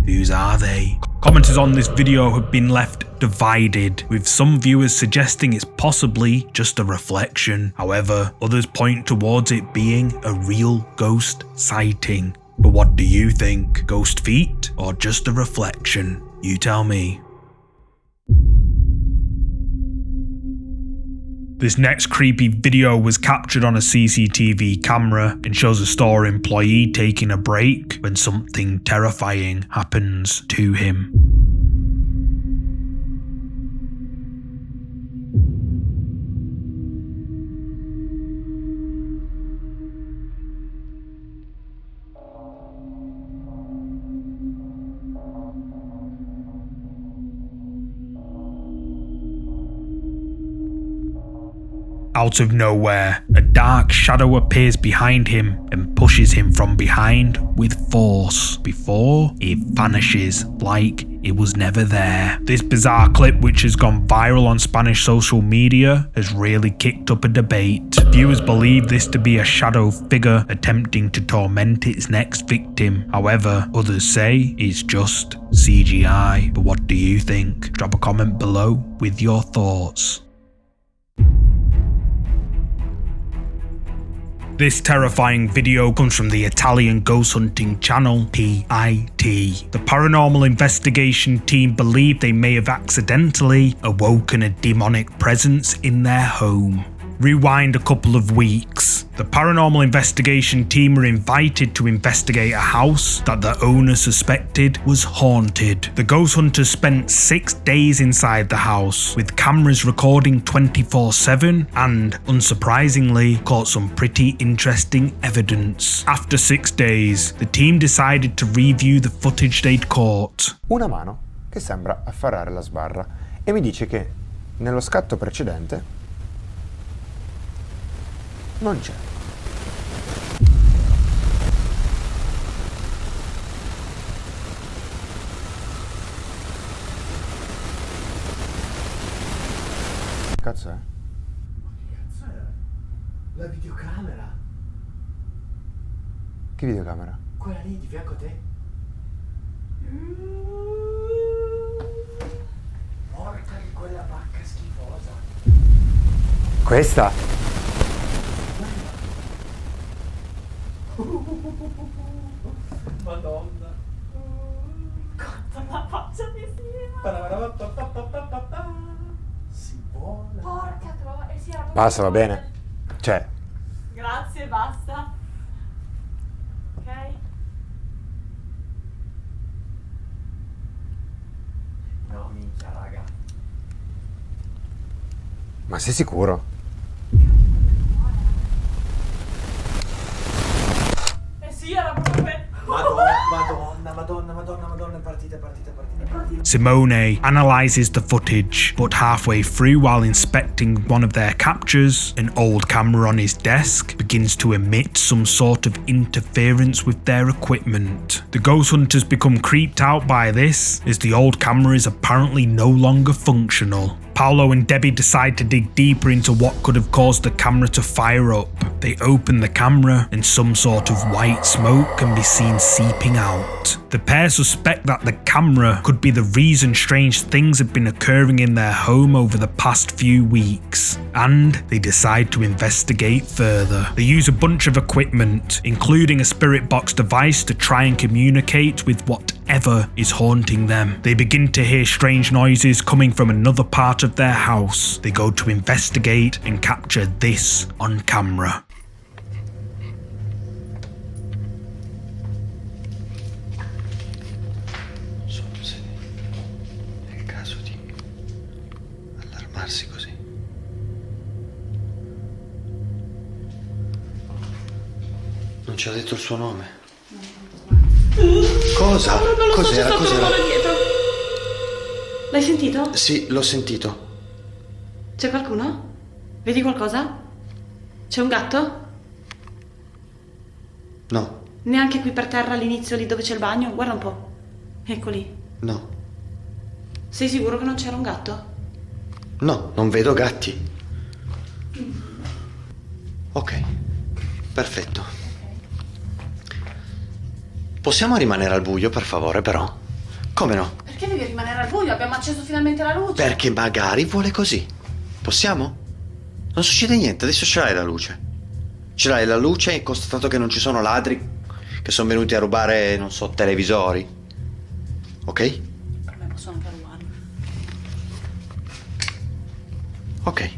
whose are they? Commenters on this video have been left divided, with some viewers suggesting it's possibly just a reflection. However, others point towards it being a real ghost sighting. But what do you think? Ghost feet or just a reflection? You tell me. This next creepy video was captured on a CCTV camera and shows a store employee taking a break when something terrifying happens to him. Out of nowhere, a dark shadow appears behind him and pushes him from behind with force before it vanishes like it was never there. This bizarre clip, which has gone viral on Spanish social media, has really kicked up a debate. Viewers believe this to be a shadow figure attempting to torment its next victim. However, others say it's just CGI. But what do you think? Drop a comment below with your thoughts. This terrifying video comes from the Italian ghost hunting channel PIT. The paranormal investigation team believe they may have accidentally awoken a demonic presence in their home. Rewind a couple of weeks. The paranormal investigation team were invited to investigate a house that the owner suspected was haunted. The ghost hunters spent 6 days inside the house, with cameras recording 24/7 and, unsurprisingly, caught some pretty interesting evidence. After 6 days, the team decided to review the footage they'd caught. Una mano che sembra afferrare la sbarra e mi dice che nello scatto precedente non c'è. Che cazzo è? La videocamera. Che videocamera? Quella lì di fianco a te. Porca di quella vacca schifosa. Questa? Madonna. Quanta la faccia di si vola. Porca troia, e si era Basta, va bene. Cioè, Grazie, basta. Ok? No, minchia, raga. ma sei sicuro? Eh sì, era proprio per... Madonna, partite. Simone analyzes the footage, but halfway through, while inspecting one of their captures, an old camera on his desk begins to emit some sort of interference with their equipment. The ghost hunters become creeped out by this, as the old camera is apparently no longer functional. Paolo and Debbie decide to dig deeper into what could have caused the camera to fire up. They open the camera and some sort of white smoke can be seen seeping out. The pair suspect that the camera could be the reason strange things have been occurring in their home over the past few weeks, and they decide to investigate further. They use a bunch of equipment, including a spirit box device, to try and communicate with whatever is haunting them. They begin to hear strange noises coming from another part of their house. They go to investigate and capture this on camera. Nel caso di allarmarsi così. Non ci ha detto il suo nome. Cosa? Non lo so, Cos'era? c'è stato Cos'era? rumore dietro. L'hai sentito? Sì, l'ho sentito. C'è qualcuno? Vedi qualcosa? C'è un gatto? No, Neanche qui per terra all'inizio lì dove c'è il bagno? Guarda un po'. Ecco lì. no, Sei sicuro che non c'era un gatto? no, non vedo gatti. Ok, perfetto. Possiamo rimanere al buio, per favore, però? Come no? Perché devi rimanere al buio? Abbiamo acceso finalmente la luce. Perché magari vuole così. Possiamo? Non succede niente, adesso ce l'hai la luce. Ce l'hai la luce e hai constatato che non ci sono ladri che sono venuti a rubare, non so, televisori. Ok? Per me possono anche rubarlo. Ok.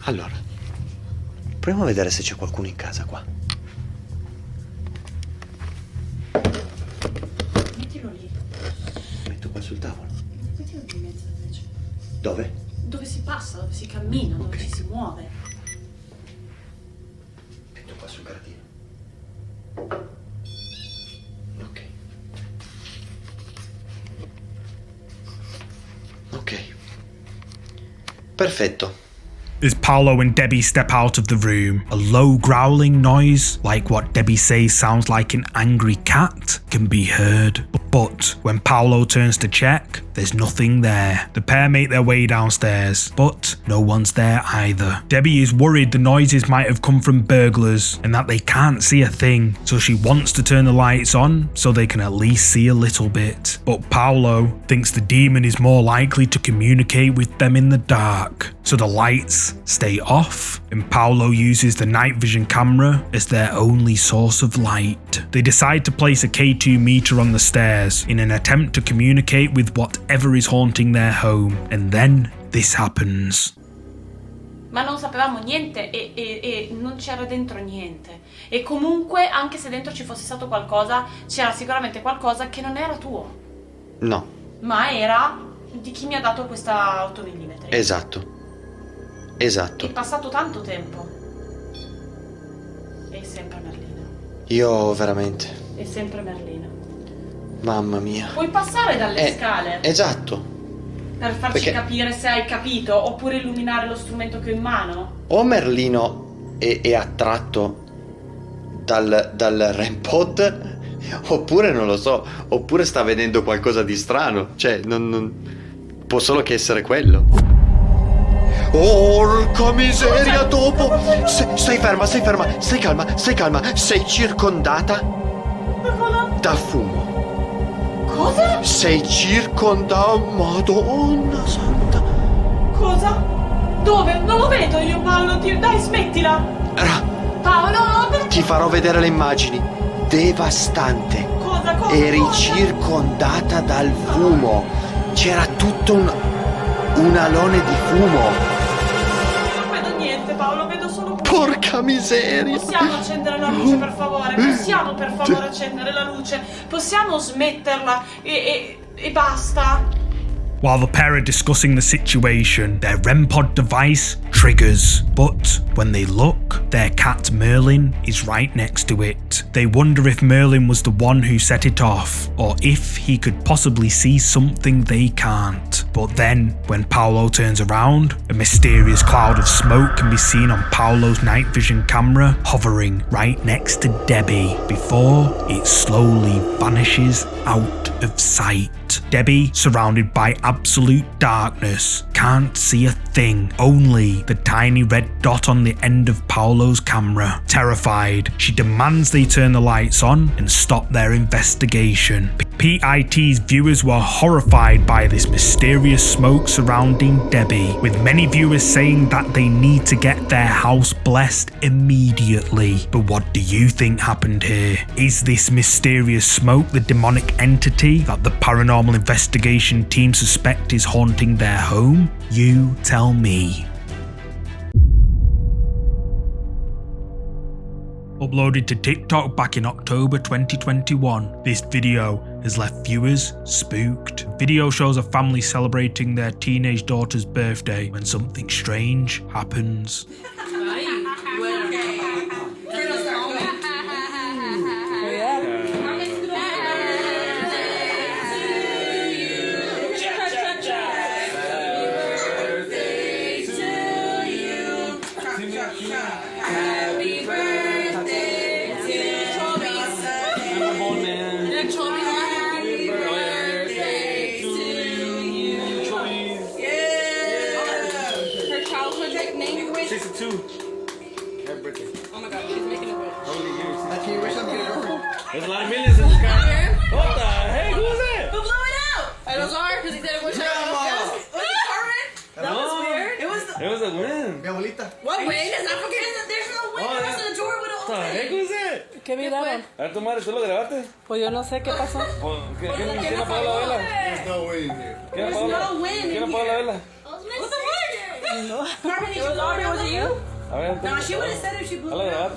Allora, proviamo a vedere se c'è qualcuno in casa qua. Mettilo lì. Metto qua sul tavolo. Mettilo lì in mezzo invece. Dove? Dove si passa, dove si cammina, dove ci si muove. Metto qua sul gradino. Ok. Ok. Perfetto. As Paolo and Debbie step out of the room, a low growling noise, like what Debbie says sounds like an angry cat, can be heard. But when Paolo turns to check, there's nothing there. The pair make their way downstairs, but no one's there either. Debbie is worried the noises might have come from burglars and that they can't see a thing, so she wants to turn the lights on so they can at least see a little bit. But Paolo thinks the demon is more likely to communicate with them in the dark, so the lights stay off, and Paolo uses the night vision camera as their only source of light. They decide to place a K2 meter on the stairs in an attempt to communicate with whatever is haunting their home, and then this happens. ma non sapevamo niente e non c'era dentro niente. E comunque, anche se dentro ci fosse stato qualcosa, c'era sicuramente qualcosa che non era tuo, No, ma era di chi mi ha dato questa 8 mm. esatto. È Esatto. passato tanto tempo. È sempre Merlino. Io veramente, È sempre Merlino. mamma mia. Puoi passare dalle scale Esatto. per farci perché- capire se hai capito, oppure illuminare lo strumento che ho in mano? O Merlino è attratto dal REM pod, oppure non lo so, oppure sta vedendo qualcosa di strano. Cioè, non può solo che essere quello. Porca miseria, dopo! Stai ferma, stai calma, sei circondata da fumo. Cosa? Sei circondata, Madonna santa. Cosa? Dove? Non lo vedo io, Paolo, dai, smettila! Paolo, perché? Ti farò vedere le immagini. Devastante. Cosa? Eri circondata dal fumo. C'era tutto un alone di fumo. Non vedo niente, Paolo, vedo solo... Porca miseria. Possiamo accendere la luce, per favore? Possiamo, per favore, accendere la luce? Possiamo smetterla e basta? While the pair are discussing the situation, their REM pod device triggers, but when they look, their cat Merlin is right next to it. They wonder if Merlin was the one who set it off, or if he could possibly see something they can't. But then, when Paolo turns around, a mysterious cloud of smoke can be seen on Paolo's night vision camera, hovering right next to Debbie, before it slowly vanishes out of sight. Debbie, surrounded by absolute darkness, can't see a thing, only the tiny red dot on the end of Paolo's camera. Terrified, she demands they turn the lights on and stop their investigation. PIT's viewers were horrified by this mysterious smoke surrounding Debbie, with many viewers saying that they need to get their house blessed immediately. But what do you think happened here? Is this mysterious smoke the demonic entity that the paranormal investigation team suspect is haunting their home? You tell me. Uploaded to TikTok back in October 2021, this video has left viewers spooked. The video shows a family celebrating their teenage daughter's birthday when something strange happens. There's a lot of millions in this car. What the heck? Who was that? Who blew it out? It was hard because he said it was That was weird. It was a wind. Mi abuelita. What wind? There's no wind. There was a door with What the heck was that? ¿Qué miraron? A ver, tu madre, ¿tú lo grabaste? Pues yo no sé qué pasó. ¿Quién apagó la vela? There's no wind here. ¿Quién apagó la vela? What's the word? Carmen, it was you? A ver, No, she would have said if she blew it out.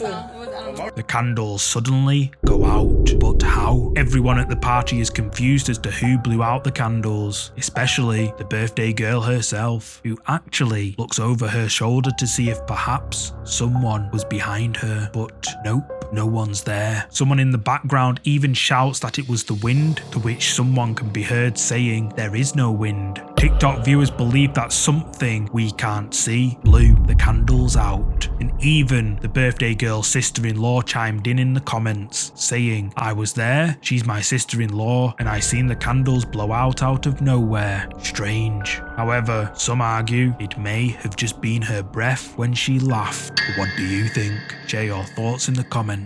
The candles suddenly go out, but how? Everyone at the party is confused as to who blew out the candles, especially the birthday girl herself, who actually looks over her shoulder to see if perhaps someone was behind her, but nope. No one's there. Someone in the background even shouts that it was the wind, to which someone can be heard saying there is no wind. TikTok viewers believe that something we can't see blew the candles out. And even the birthday girl's sister-in-law chimed in the comments, saying, I was there, she's my sister-in-law, and I seen the candles blow out of nowhere. Strange. However, some argue it may have just been her breath when she laughed. But what do you think? Share your thoughts in the comments.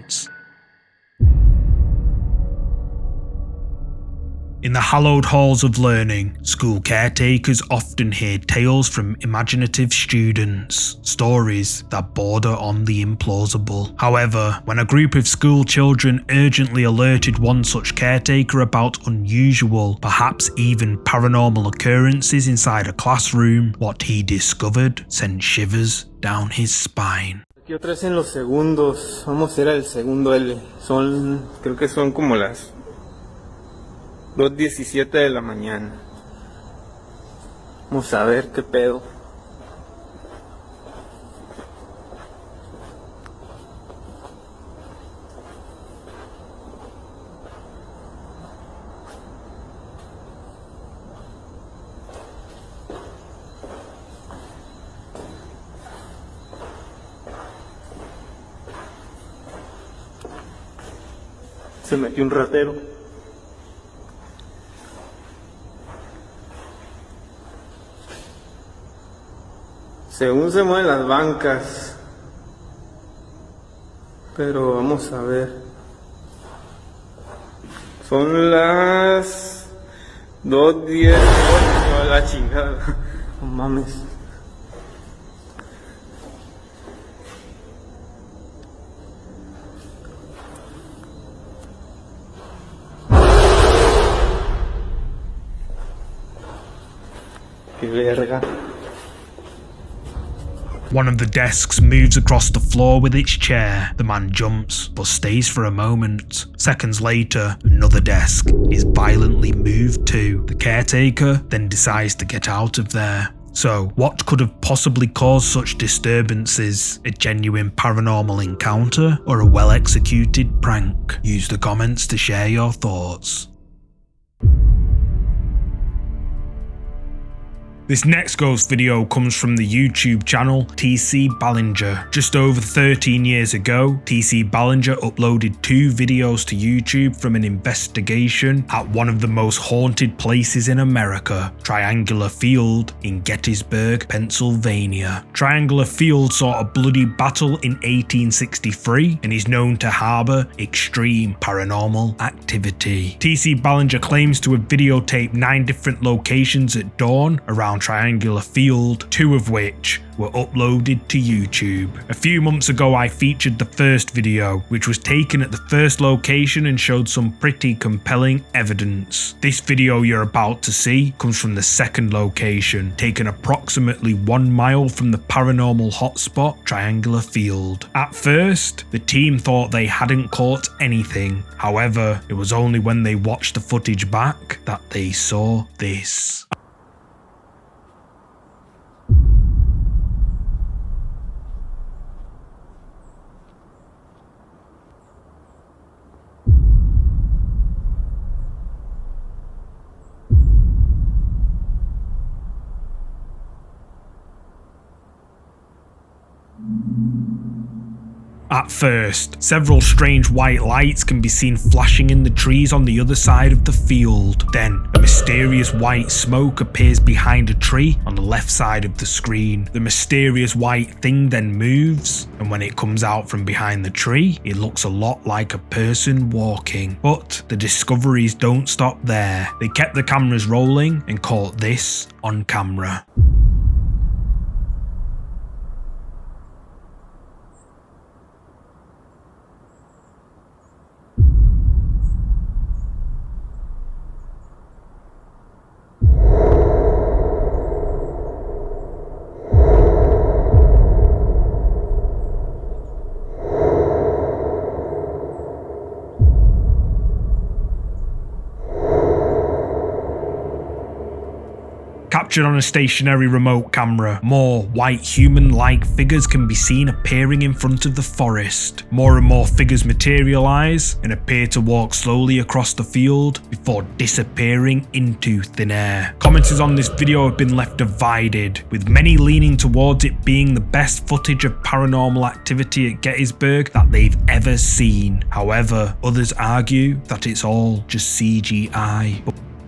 In the hallowed halls of learning, school caretakers often hear tales from imaginative students, stories that border on the implausible. However, when a group of school children urgently alerted one such caretaker about unusual, perhaps even paranormal occurrences inside a classroom, what he discovered sent shivers down his spine. Aquí otra vez en los segundos, vamos a ir al segundo L, creo que son como las 2:17 de la mañana. Vamos a ver qué pedo. Se metió un ratero. Según se mueven las bancas. Pero vamos a ver. Son las 2:10. Oh, la chingada. No mames. Qué verga. One of the desks moves across the floor with its chair. The man jumps, but stays for a moment. Seconds later, another desk is violently moved too. The caretaker then decides to get out of there. So, what could have possibly caused such disturbances? A genuine paranormal encounter or a well-executed prank? Use the comments to share your thoughts. This next ghost video comes from the YouTube channel TC Ballinger. Just over 13 years ago, TC Ballinger uploaded 2 videos to YouTube from an investigation at one of the most haunted places in America, Triangular Field in Gettysburg, Pennsylvania. Triangular Field saw a bloody battle in 1863 and is known to harbour extreme paranormal activity. TC Ballinger claims to have videotaped 9 different locations at dawn around Triangular Field, 2 of which were uploaded to YouTube. A few months ago I featured the first video, which was taken at the first location and showed some pretty compelling evidence. This video you're about to see comes from the second location, taken approximately 1 mile from the paranormal hotspot Triangular Field. At first, the team thought they hadn't caught anything. However, it was only when they watched the footage back that they saw this. At first, several strange white lights can be seen flashing in the trees on the other side of the field. Then, a mysterious white smoke appears behind a tree on the left side of the screen. The mysterious white thing then moves, and when it comes out from behind the tree, it looks a lot like a person walking. But the discoveries don't stop there. They kept the cameras rolling and caught this on camera. Captured on a stationary remote camera, more white human-like figures can be seen appearing in front of the forest. More and more figures materialise and appear to walk slowly across the field before disappearing into thin air. Commenters on this video have been left divided, with many leaning towards it being the best footage of paranormal activity at Gettysburg that they've ever seen. However, others argue that it's all just CGI.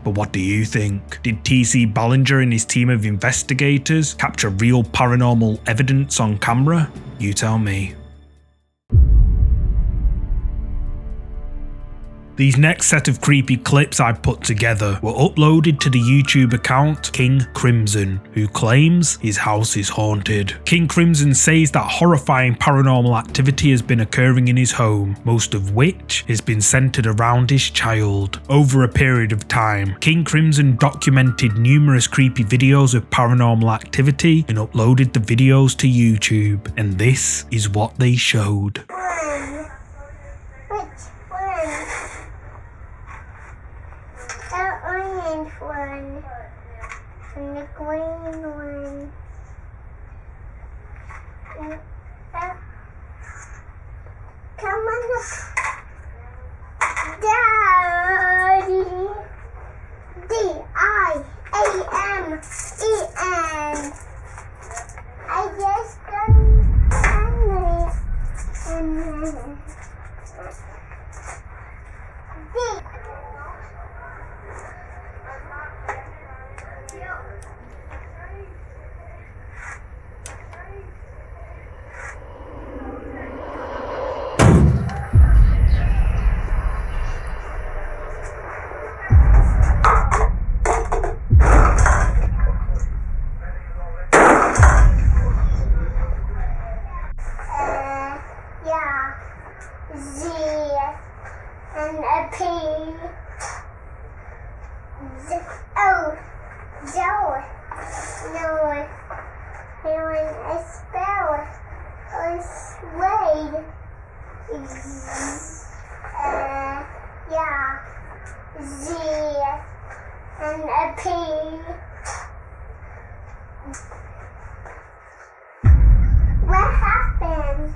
But what do you think? Did TC Ballinger and his team of investigators capture real paranormal evidence on camera? You tell me. These next set of creepy clips I put together were uploaded to the YouTube account King Crimson, who claims his house is haunted. King Crimson says that horrifying paranormal activity has been occurring in his home, most of which has been centered around his child. Over a period of time, King Crimson documented numerous creepy videos of paranormal activity and uploaded the videos to YouTube, and this is what they showed. One and the green one. Come on up, Daddy. D-I-A-M-E-N. I just done it. Z and a P. O. Joe. No. And a spell. A Slade. Yeah. Z and a P. What happened?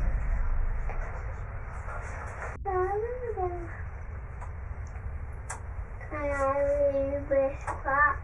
Can I read this part?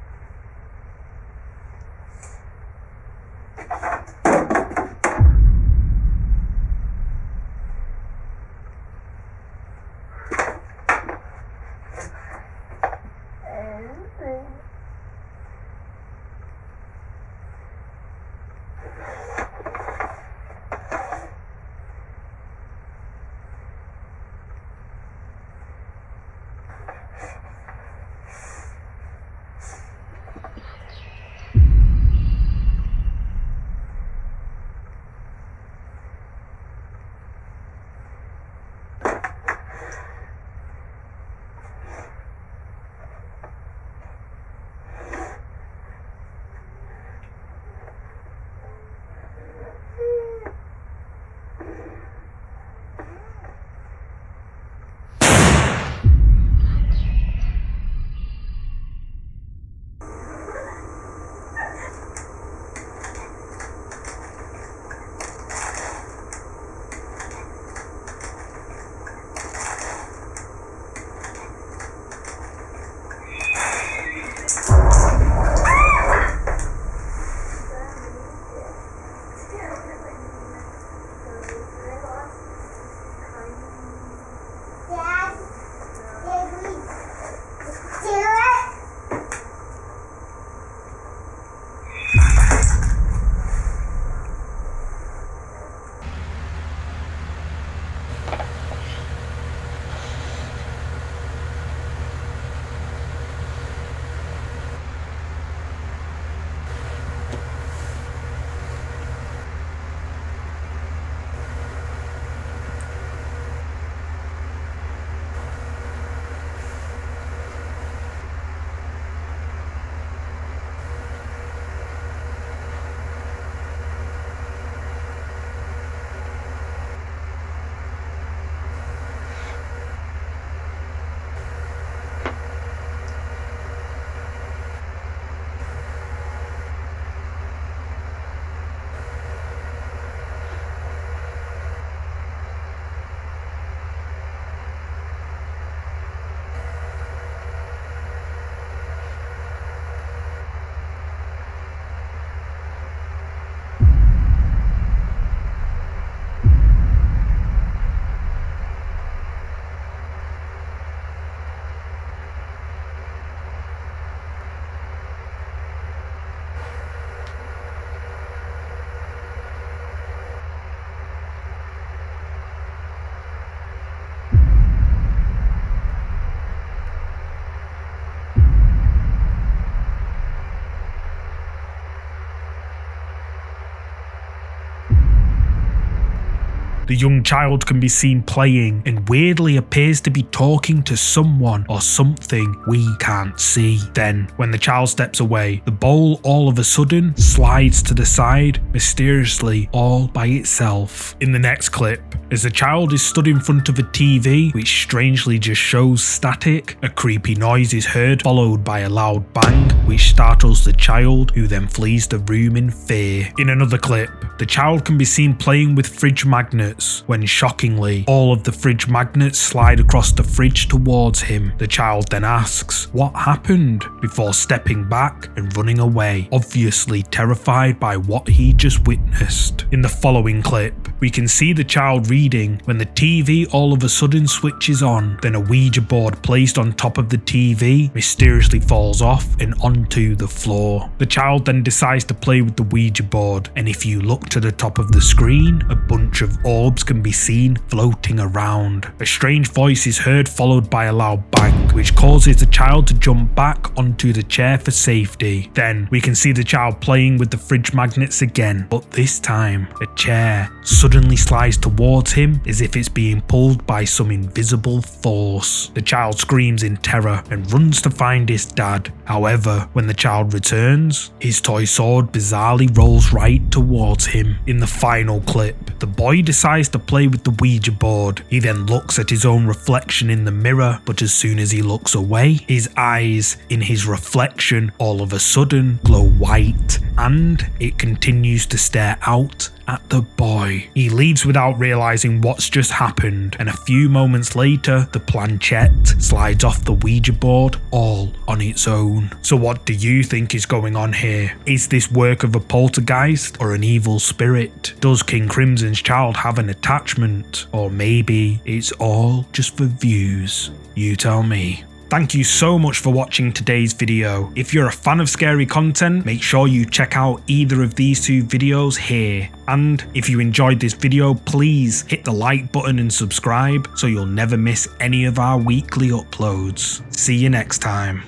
The young child can be seen playing and weirdly appears to be talking to someone or something we can't see. Then, when the child steps away, the bowl all of a sudden slides to the side, mysteriously all by itself. In the next clip, as the child is stood in front of a TV, which strangely just shows static, a creepy noise is heard, followed by a loud bang, which startles the child, who then flees the room in fear. In another clip, the child can be seen playing with fridge magnets, when shockingly, all of the fridge magnets slide across the fridge towards him. The child then asks, "What happened?" before stepping back and running away, obviously terrified by what he just witnessed. In the following clip, we can see the child reading when the TV all of a sudden switches on, then a Ouija board placed on top of the TV mysteriously falls off and onto the floor. The child then decides to play with the Ouija board, and if you look to the top of the screen, a bunch of orbs can be seen floating around. A strange voice is heard, followed by a loud bang, which causes the child to jump back onto the chair for safety. Then we can see the child playing with the fridge magnets again, but this time a chair suddenly slides towards him as if it's being pulled by some invisible force. The child screams in terror and runs to find his dad. However, when the child returns, his toy sword bizarrely rolls right towards him. In the final clip, the boy decides to play with the Ouija board. He then looks at his own reflection in the mirror, but as soon as he looks away, his eyes in his reflection all of a sudden glow white, and it continues to stare out at the boy. He leaves without realizing what's just happened, and a few moments later, the planchette slides off the Ouija board all on its own. So what do you think is going on here? Is this work of a poltergeist or an evil spirit? Does King Crimson's child have an attachment? Or maybe it's all just for views? You tell me. Thank you so much for watching today's video. If you're a fan of scary content, make sure you check out either of these two videos here. And if you enjoyed this video, please hit the like button and subscribe so you'll never miss any of our weekly uploads. See you next time.